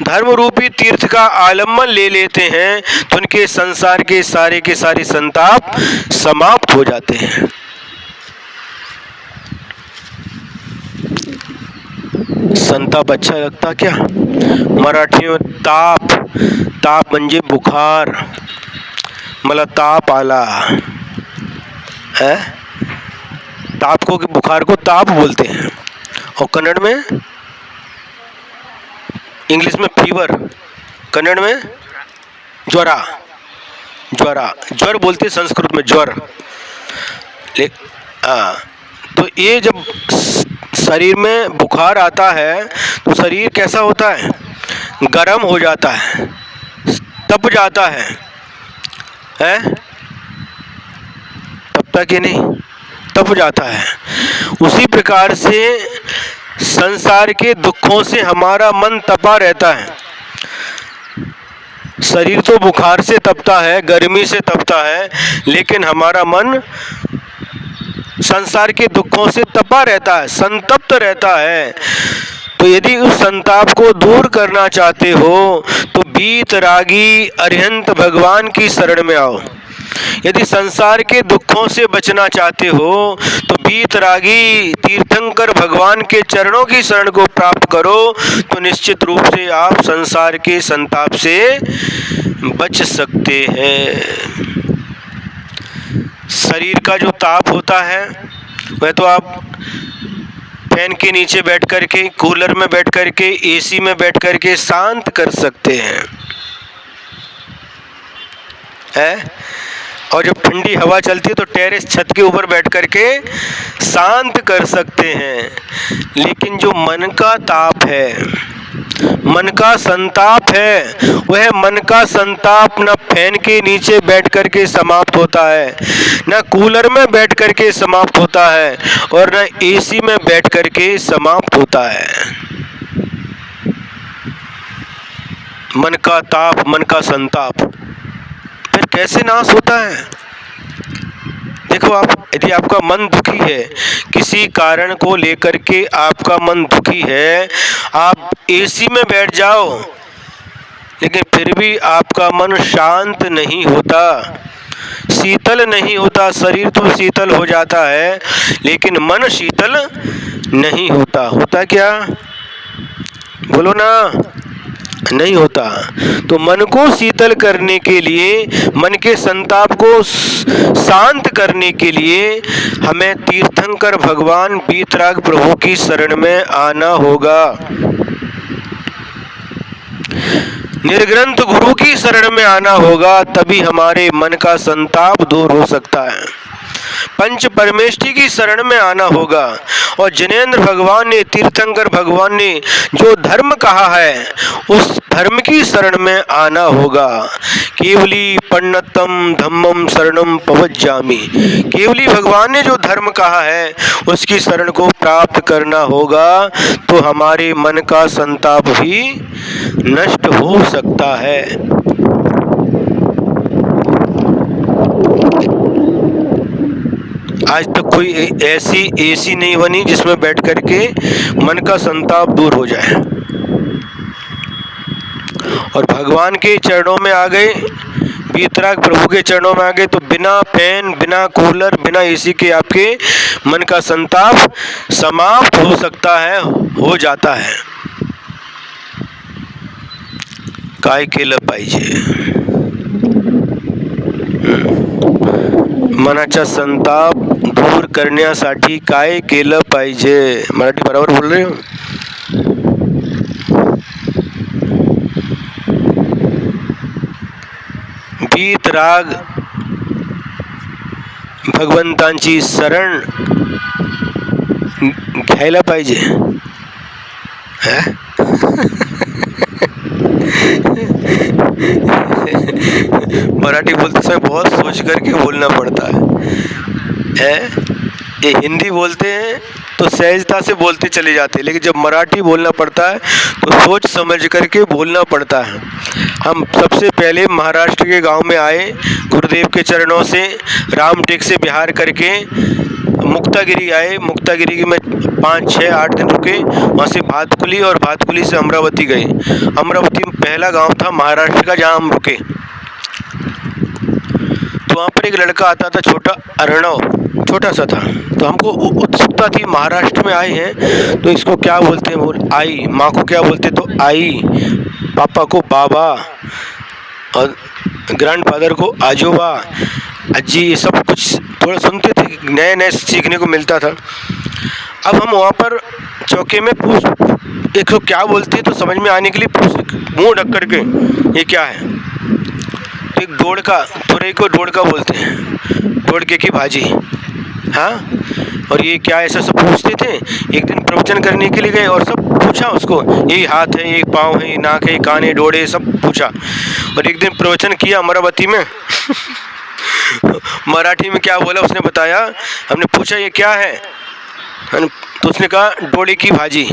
धर्म रूपी तीर्थ का आलम्बन ले लेते हैं, तो उनके संसार के सारे संताप समाप्त हो जाते हैं। संताप अच्छा लगता क्या? मराठी में ताप, ताप म्हणजे बुखार, मला ताप आला है। ताप को, बुखार को ताप बोलते हैं, और कन्नड़ में, इंग्लिश में फीवर, कन्नड़ में ज्वरा, ज्वरा, ज्वर बोलते हैं संस्कृत में, ज्वर। तो ये जब शरीर में बुखार आता है तो शरीर कैसा होता है? गर्म हो जाता है, तप जाता है, तपता कि नहीं? तप जाता है। उसी प्रकार से संसार के दुखों से हमारा मन तपा रहता है। शरीर तो बुखार से तपता है, गर्मी से तपता है, लेकिन हमारा मन संसार के दुखों से तपा रहता है, संतप्त रहता है। तो यदि उस संताप को दूर करना चाहते हो तो वीतरागी अरिहंत भगवान की शरण में आओ। यदि संसार के दुखों से बचना चाहते हो तो वीतरागी तीर्थंकर भगवान के चरणों की शरण को प्राप्त करो, तो निश्चित रूप से आप संसार के संताप से बच सकते हैं। शरीर का जो ताप होता है वह तो आप फैन के नीचे बैठ कर के, कूलर में बैठ कर के, एसी में बैठ कर के शांत कर सकते हैं, और जब ठंडी हवा चलती है तो टेरेस छत के ऊपर बैठ कर के शांत कर सकते हैं। लेकिन जो मन का ताप है, मन का संताप है, वह मन का संताप न फैन के नीचे बैठ कर के समाप्त होता है, न कूलर में बैठ कर के समाप्त होता है, और न एसी में बैठ कर के समाप्त होता है। मन का ताप, मन का संताप फिर कैसे नाश होता है? देखो, आप यदि आपका मन दुखी है, किसी कारण को लेकर के आपका मन दुखी है, आप एसी में बैठ जाओ, लेकिन फिर भी आपका मन शांत नहीं होता, शीतल नहीं होता। शरीर तो शीतल हो जाता है, लेकिन मन शीतल नहीं होता। होता क्या? बोलो ना, नहीं होता। तो मन को शीतल करने के लिए, मन के संताप को शांत करने के लिए हमें तीर्थंकर भगवान वीतराग प्रभु की शरण में आना होगा, निर्ग्रंथ गुरु की शरण में आना होगा, तभी हमारे मन का संताप दूर हो सकता है। पंच परमेष्ठी की शरण में आना होगा, और जिनेंद्र भगवान ने, तीर्थंकर भगवान ने जो धर्म कहा है, उस धर्म की शरण में आना होगा। केवली पन्नतम धम्मम शरणम पवज्जामि। केवली भगवान ने जो धर्म कहा है, उसकी शरण को प्राप्त करना होगा, तो हमारे मन का संताप भी नष्ट हो सकता है। आज तक कोई ऐसी एसी नहीं बनी जिसमें बैठ करके मन का संताप दूर हो जाए। और भगवान के चरणों में आ गए, वीतराग प्रभु के चरणों में आ गए, तो बिना फैन, बिना कूलर, बिना एसी के आपके मन का संताप समाप्त हो सकता है, हो जाता है। काय केलं पाहिजे? मनाचा संताप दूर करण्यासाठी काय केलं पाहिजे? मराठी बरोबर बोल रहे हो? वीतराग भगवंतांची शरण घ्यायला पाहिजे। मराठी बोलते समय बहुत सोच करके बोलना पड़ता है। ये हिंदी बोलते हैं तो सहजता से बोलते चले जाते हैं, लेकिन जब मराठी बोलना पड़ता है तो सोच समझ करके बोलना पड़ता है। हम सबसे पहले महाराष्ट्र के गांव में आए, गुरुदेव के चरणों से रामटेक से बिहार करके मुक्तागिरी आए। मुक्तागिरी में 5, 6, 8 दिन रुके, वहाँ से भातकुली, और भातकुली से अमरावती गए। अमरावती में पहला गांव था महाराष्ट्र का जहाँ हम रुके। तो वहाँ पर एक लड़का आता था, छोटा अर्णव, छोटा सा था। तो हमको उत्सुकता थी, महाराष्ट्र में आए हैं तो इसको क्या बोलते हैं? बोल आई। माँ को क्या बोलते? तो आई। पापा को बाबा, और ग्रैंडफादर को आजोबा, अज्जी, ये सब कुछ थोड़ा सुनते थे, नए नए सीखने को मिलता था। अब हम वहाँ पर चौके में पूछ, एक लोग क्या बोलते हैं तो समझ में आने के लिए पूछ, मुँह ढक करके, ये क्या है? तो एक डोड़का, तुरई को डोड़का बोलते हैं, डोड़के की भाजी। हाँ, और ये क्या, ऐसा सब पूछते थे। एक दिन प्रवचन करने के लिए गए और सब पूछा उसको, ये हाथ है, ये पाँव है, ये नाक है, कान है, डोड़े, सब पूछा। और एक दिन प्रवचन किया अमरावती में। मराठी में क्या बोला उसने बताया। हमने पूछा ये क्या है, तो उसने कहा डोड़े की भाजी।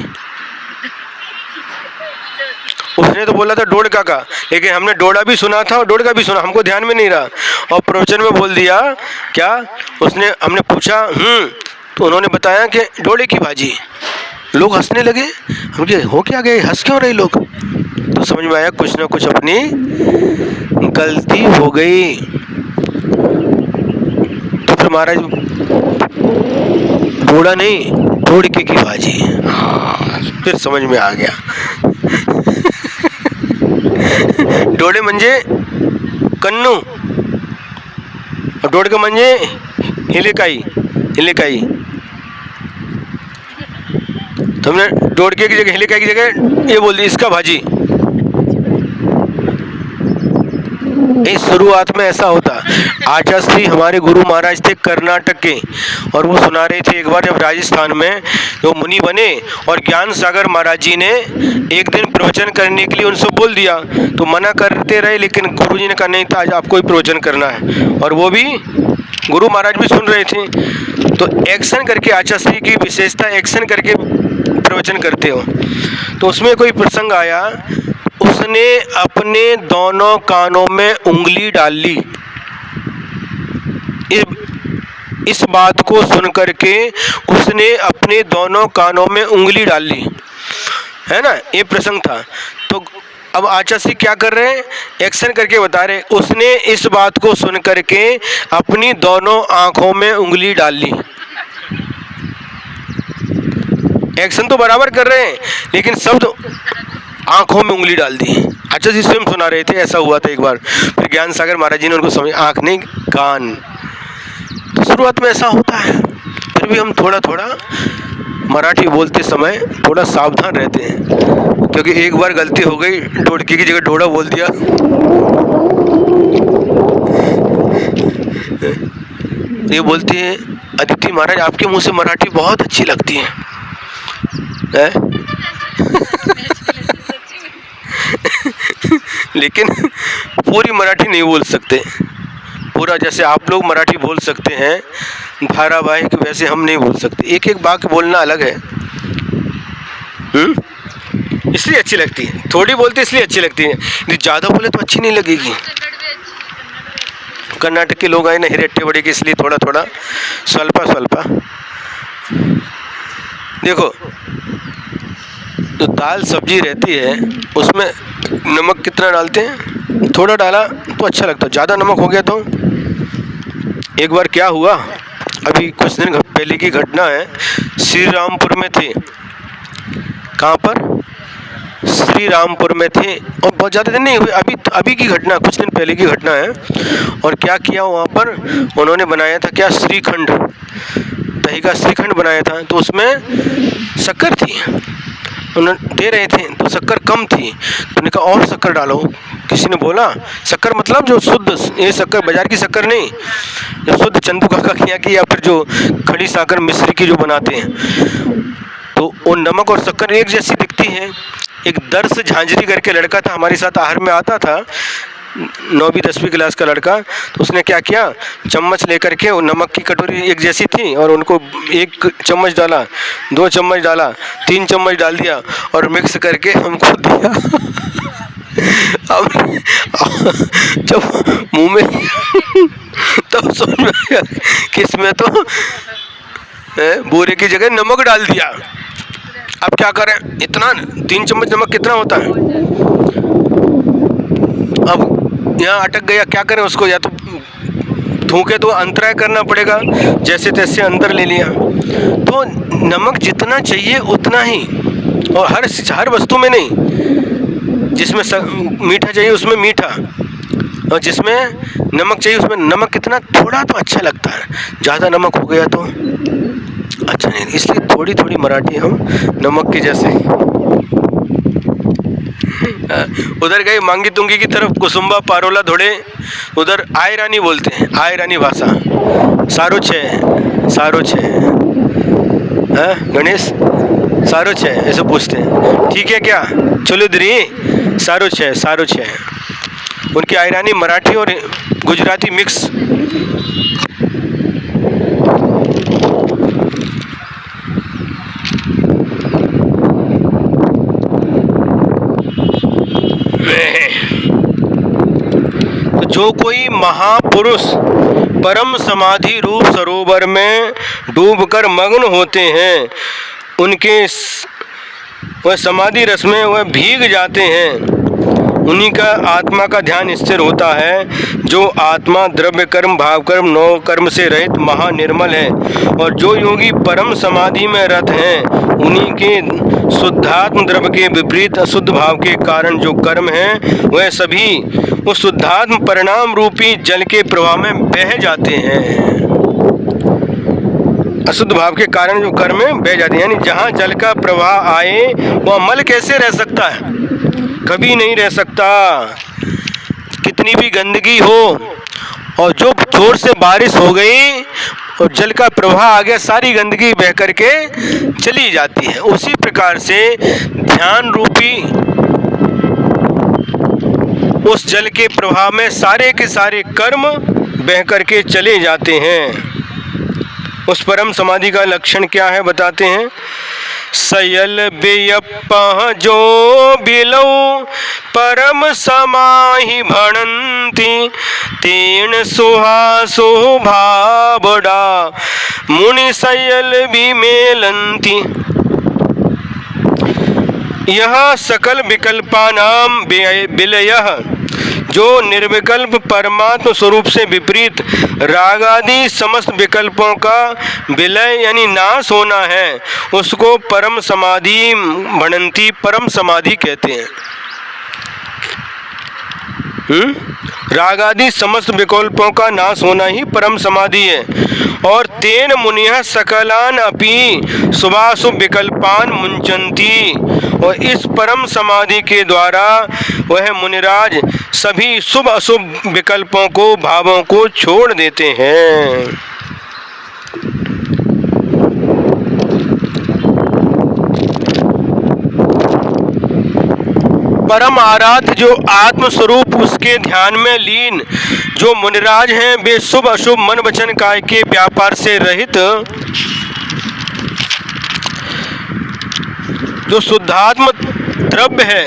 उसने तो बोला था डोड़का का, लेकिन हमने डोड़ा भी सुना था और डोड़का भी सुना, हमको ध्यान में नहीं रहा, और प्रवचन में बोल दिया क्या उसने। हमने पूछा तो उन्होंने बताया कि डोड़े की भाजी। लोग हंसने लगे। हम कहे हो क्या गए, हंस क्यों रहे लोग? तो समझ में आया कुछ ना कुछ अपनी गलती हो गई। तो फिर महाराज, डोड़ा नहीं, डोड़के की भाजी। हाँ, फिर समझ में आ गया। डोळे म्हणजे कन्नू, डोडकं म्हणजे हिलेकाई, हिलेकाई। तुमने डोडके की जगह हिलिका की जगह ये बोल दी इसका भाजी। इस शुरुआत में ऐसा होता। आचार्य हमारे गुरु महाराज थे कर्नाटक के, और वो सुना रहे थे एक बार जब राजस्थान में वो मुनि बने और ज्ञान सागर महाराज जी ने एक दिन प्रवचन करने के लिए उनसे बोल दिया, तो मना करते रहे, लेकिन गुरु जी ने कहा नहीं था आज आपको ही प्रवचन करना है, और वो भी गुरु महाराज भी सुन रहे थे। तो एक्शन करके आचार्य की विशेषता एक्शन करके प्रवचन करते हो। तो उसमें कोई प्रसंग आया, उसने अपने दोनों कानों में उंगली डाल ली। इस बात को सुन करके उसने अपने दोनों कानों में उंगली डाल ली, है ना, ये प्रसंग था। तो अब आचार्य क्या कर रहे हैं, एक्शन करके बता रहे, उसने इस बात को सुन करके अपनी दोनों आंखों में उंगली डाल ली। एक्शन तो बराबर कर रहे हैं, लेकिन शब्द आंखों में उंगली डाल दी। अच्छा जी स्वयं सुना रहे थे, ऐसा हुआ था एक बार। फिर ज्ञान सागर महाराज जी ने उनको समझ, आंख नहीं कान। तो शुरुआत में ऐसा होता है। फिर भी हम थोड़ा थोड़ा मराठी बोलते समय थोड़ा सावधान रहते हैं, क्योंकि एक बार गलती हो गई, डोडकी की जगह ढोड़ा बोल दिया। ये बोलती है अदिति महाराज आपके मुंह से मराठी बहुत अच्छी लगती है। लेकिन पूरी मराठी नहीं बोल सकते, पूरा जैसे आप लोग मराठी बोल सकते हैं धारावाहिक, वैसे हम नहीं बोल सकते। एक एक वाक्य बोलना अलग है। इसलिए अच्छी लगती है, थोड़ी बोलते इसलिए अच्छी लगती है, ज़्यादा बोले तो अच्छी नहीं लगेगी। कर्नाटक के लोग आए ना हिरेट्टे बड़े के, इसलिए थोड़ा थोड़ा स्वल्पा स्वल्पा। देखो जो दाल सब्जी रहती है उसमें नमक कितना डालते हैं, थोड़ा डाला तो अच्छा लगता है, ज़्यादा नमक हो गया तो। एक बार क्या हुआ, अभी कुछ दिन पहले की घटना है, श्री रामपुर में थे। कहाँ पर? श्री रामपुर में थे, और बहुत ज़्यादा दिन नहीं हुए, अभी की घटना, कुछ दिन पहले की घटना है। और क्या किया वहाँ पर, उन्होंने बनाया था क्या, श्रीखंड, दही का श्रीखंड बनाया था। तो उसमें शक्कर थी, उन्होंने दे रहे थे तो शक्कर कम थी, तो उन्होंने कहा और शक्कर डालो। किसी ने बोला शक्कर मतलब जो शुद्ध, ये शक्कर बाजार की शक्कर नहीं, जो शुद्ध चंदू काका की यहाँ की, या फिर जो खड़ी साकर मिस्री की जो बनाते हैं। तो वो नमक और शक्कर एक जैसी दिखती है। एक दर्श झांझरी करके लड़का था, हमारे साथ आहार में आता था, 9वीं 10वीं क्लास का लड़का। तो उसने क्या किया, चम्मच लेकर के, वो नमक की कटोरी एक जैसी थी, और उनको 1 चम्मच डाला, 2 चम्मच डाला, 3 चम्मच डाल दिया, और मिक्स करके हमको दिया। अब जब मुंह में तब समझ में आया कि इसमें तो बूरे की जगह नमक डाल दिया। अब क्या करें, इतना 3 चम्मच नमक कितना होता है। अब यहाँ अटक गया, क्या करें उसको, या तो थूके तो अंतराय करना पड़ेगा, जैसे तैसे अंदर ले लिया। तो नमक जितना चाहिए उतना ही, और हर वस्तु में नहीं, जिसमें मीठा चाहिए उसमें मीठा, और जिसमें नमक चाहिए उसमें नमक कितना, थोड़ा तो अच्छा लगता है, ज़्यादा नमक हो गया तो अच्छा नहीं। इसलिए थोड़ी थोड़ी मराठी हम नमक की जैसे। उधर गए मांगी तुंगी की तरफ, कुसुम्बा पारोला धोड़े, उधर आय रानी बोलते हैं, आय रानी भाषा, सारो छे गणेश सारो छे ऐसे पूछते हैं, ठीक है क्या, चलो दरी सारो छे। उनकी आय रानी मराठी और गुजराती मिक्स। जो कोई महापुरुष परम समाधि रूप सरोवर में डूबकर मग्न होते हैं, उनके वह समाधि रस में वह भीग जाते हैं, उन्हीं का आत्मा का ध्यान स्थिर होता है। जो आत्मा द्रव्य कर्म भाव कर्म नौ कर्म से रहित महानिर्मल है, और जो योगी परम समाधि में रत हैं, उन्हीं के शुद्धात्म द्रव्य के विपरीत अशुद्ध भाव के कारण जो कर्म हैं वह सभी उस शुद्धात्म परिणाम रूपी जल के प्रवाह में बह जाते हैं। अशुद्ध भाव के कारण जो कर्म में बह जाते हैं। यानी जहाँ जल का प्रवाह आए वहाँ मल कैसे रह सकता है? कभी नहीं रह सकता। कितनी भी गंदगी हो और जो जोर से बारिश हो गई और जल का प्रवाह आ गया, सारी गंदगी बह करके चली जाती है। उसी प्रकार से ध्यान रूपी उस जल के प्रवाह में सारे के सारे कर्म बह करके चले जाते हैं। उस परम समाधि का लक्षण क्या है बताते हैं। सयल बेयप्पा जो बिलौ परम समाहि भणंति तेन सुहासो भावडा मुनि सयल विमेलंति। यह सकल विकल्पानाम विलयः, जो निर्विकल्प परमात्म स्वरूप से विपरीत राग आदि समस्त विकल्पों का विलय यानी नाश होना है, उसको परम समाधि भणंती, परम समाधि कहते हैं। राग आदि समस्त विकल्पों का नाश होना ही परम समाधि है। और तेन मुनिः सकलान अपि शुभाशुभ विकल्पान मुंचन्ति, और इस परम समाधि के द्वारा वह मुनिराज सभी शुभ अशुभ विकल्पों को, भावों को छोड़ देते हैं। परम आराध्य जो आत्म स्वरूप उसके ध्यान में लीन जो मुनिराज हैं, वे शुभ अशुभ मन वचन काय के व्यापार से रहित जो शुद्धात्म द्रव्य है,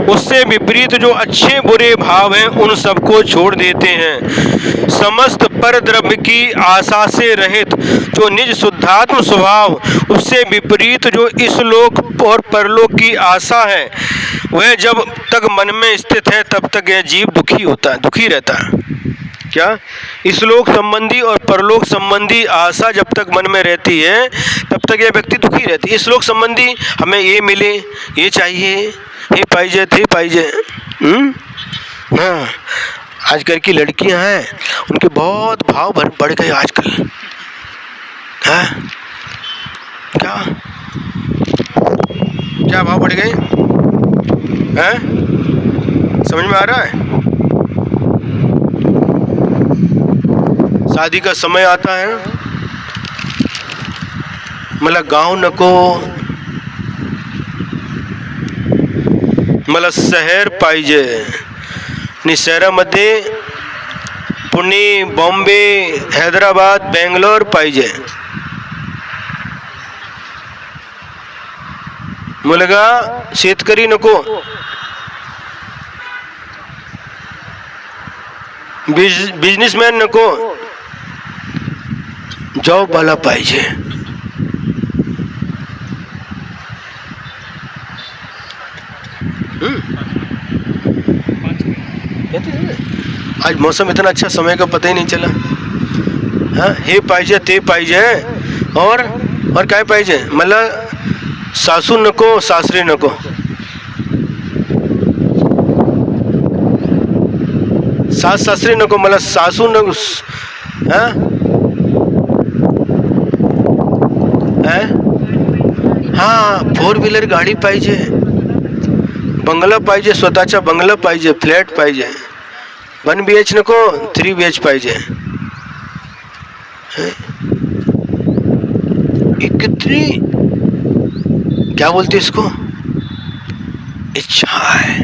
उससे विपरीत जो अच्छे बुरे भाव हैं, उन सबको छोड़ देते हैं। समस्त पर द्रव्य की आशा से रहित जो निज शुद्धात्म स्वभाव, उससे विपरीत जो इस लोक और परलोक की आशा है, वह जब तक मन में स्थित है तब तक यह जीव दुखी होता है, दुखी रहता है। क्या? इस लोक संबंधी और परलोक संबंधी आशा जब तक मन में रहती है तब तक यह व्यक्ति दुखी रहती है। इस लोक संबंधी हमें ये मिले, ये चाहिए, ये पाइजे थे पाइजे। हाँ, आजकल की लड़कियां हैं, उनके बहुत भाव बढ़ गए आजकल। हाँ, क्या भाव बढ़ गए हैं? समझ में आ रहा है? शादी का समय आता है, मला गांव नको, मला शहर पाहिजे। आणि शहरामध्ये पुणे, बॉम्बे, हैदराबाद, बेंगलोर पाहिजे। मुलगा शेतकरी नको, बिझनेसमॅन नको, जॉब वाला पाहिजे। आज मौसम इतना अच्छा, समय का पता ही नहीं चला। हाँ, हे पाहिजे ते पाहिजे, और काय पाहिजे? मला सासू नको, सासरे नको। सास सासरे नको, मला सासू नको। हाँ, 4 व्हीलर गाडी पाहिजे, बंगला पाहिजे, स्वतःचा बंगला पाहिजे, फ्लॅट पाहिजे। 1 BH नको, 3 BH पाहिजे। कितनी, क्या बोलते इसको, इच्छाएं,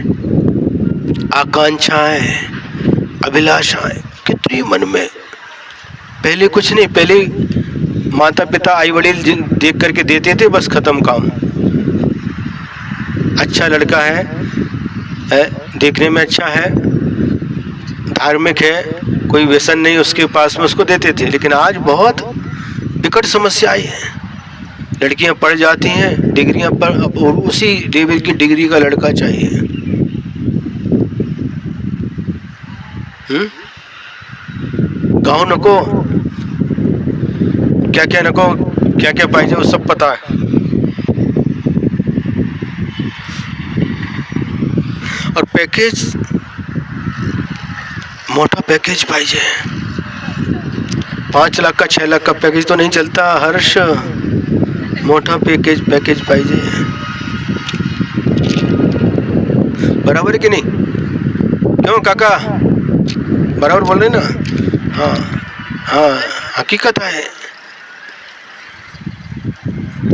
आकांक्षाएं, अभिलाषाएं कितनी मन में। पहले कुछ नहीं, पहले माता पिता आई वडील देख करके देते थे, बस खत्म काम। अच्छा लड़का है, देखने में अच्छा है, धार्मिक है, कोई व्यसन नहीं उसके पास में, उसको देते थे। लेकिन आज बहुत विकट समस्या आई है। लड़कियां पढ़ जाती हैं, डिग्रियां पर, और उसी लेवल की डिग्री का लड़का चाहिए। गाँव नको, क्या क्या नको, क्या क्या पाहिजे, वो सब पता है। और पैकेज, मोठा पैकेज पाहिजे, 5 लाख का 6 लाख का पैकेज तो नहीं चलता हर्ष, मोठा पैकेज पाहिजे। बराबर है कि नहीं? क्यों काका, बराबर बोल रहे ना? हाँ हाँ, हकीकत है,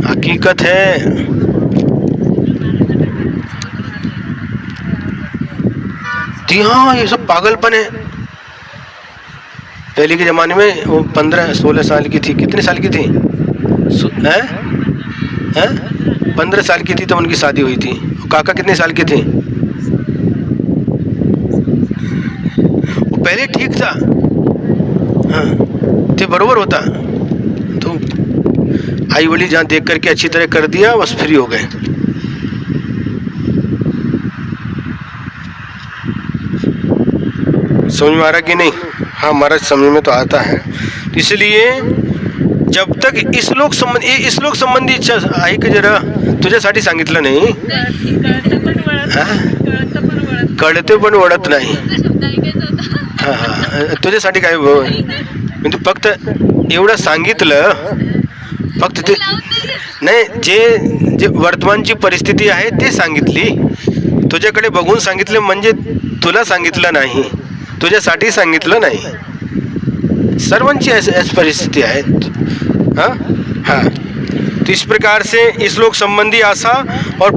हकीकत है। जी हाँ, ये सब पागलपन है। पहले के ज़माने में वो 15-16 साल की थी, कितने साल की थी? 15 साल की थी तो उनकी शादी हुई थी। काका कितने साल के थे? वो पहले ठीक था, हाँ, ते बरोबर होता तो आई वली जहाँ देख करके अच्छी तरह कर दिया, बस फ्री हो गए। समझ में आ रहा कि नहीं? हाँ महाराज, समझ में तो आता है। इसलिए जब तक इस्लोक संबंधी इच्छा आहे का जरा तुझ्यासाठी सांगितलं नाही, कळते पण वळत नाही। हां हां, तुझ्यासाठी काय म्हणजे फक्त एवढं सांगितलं, फक्त ते नाही, जे वर्तमानची परिस्थिती आहे ते सांगितली, तुझ्याकडे बघून सांगितले म्हणजे तुला सांगितलं नाही, तुझ्यासाठी सांगितलं नाही। सर्वांची ऐसी परिस्थिती आहे। हाँ हाँ, तो इस प्रकार से इसलोक संबंधी आशा और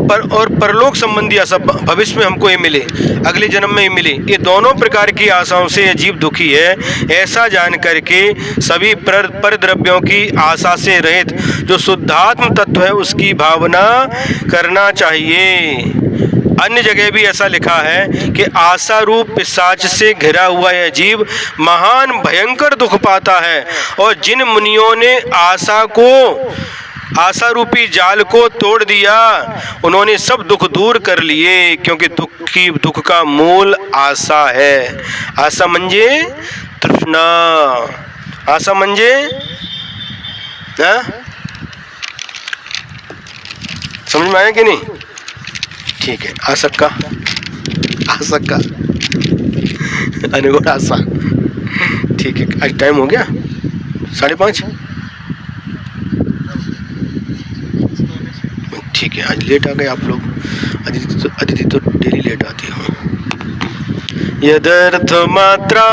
परलोक संबंधी आशा, भविष्य में हमको ये मिले, अगले जन्म में ये मिले, ये दोनों प्रकार की आशाओं से ये जीव दुखी है। ऐसा जान करके सभी पर द्रव्यों की आशा से रहित जो शुद्धात्म तत्व है उसकी भावना करना चाहिए। अन्य जगह भी ऐसा लिखा है कि आशा रूप पिशाच से घिरा हुआ यह जीव महान भयंकर दुख पाता है, और जिन मुनियों ने आशा रूपी जाल को तोड़ दिया, उन्होंने सब दुख दूर कर लिए, क्योंकि दुख का मूल आशा है। आशा म्हणजे तृष्णा, आशा म्हणजे समझ में आया कि नहीं? ठीक है, आशक्का अनुगुण आशा। ठीक है, आज टाइम हो गया 5:30। ठीक है, आज लेट आ गए आप लोग। अदिति तो डेली लेट आती हो। यदर्थ मात्रा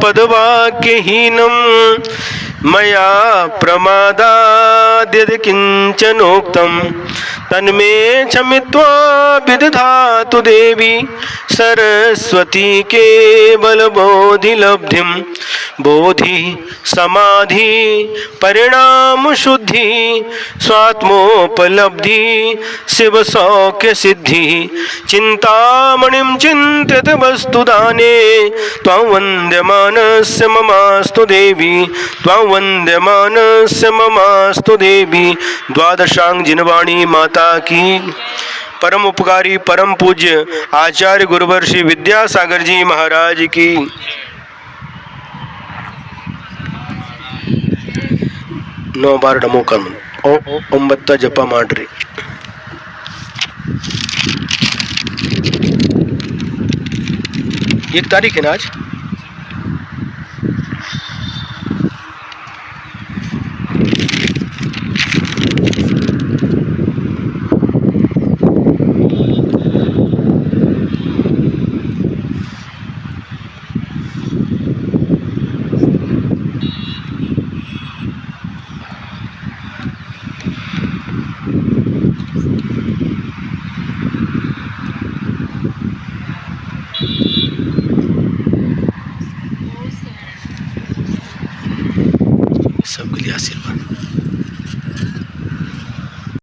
पदवाक्यहीनम मया प्रमादाद्यद् किंचनोक्तम तन्मे क्षमित्वा विदधातु देवी सरस्वती केवल बोधि लब्धिम। बोधि समाधि परिणाम शुद्धि स्वात्मोपलब्धि शिव सौख्य सिद्धि। चिंतामणिं चिंतित वस्तुदाने त्वां वन्द्यमानस्य ममास्तु देवी, त्वां वन्द्यमानस्य ममास्तु देवी। द्वादशांग जिनवाणी माता की। परम उपकारी परम पूज्य आचार्य गुरुवर श्री विद्यासागर जी महाराज की। 9 बार नमो कर्म, 9 जपा ಮಾಡ್ರಿ। एक तारीख है ना आज।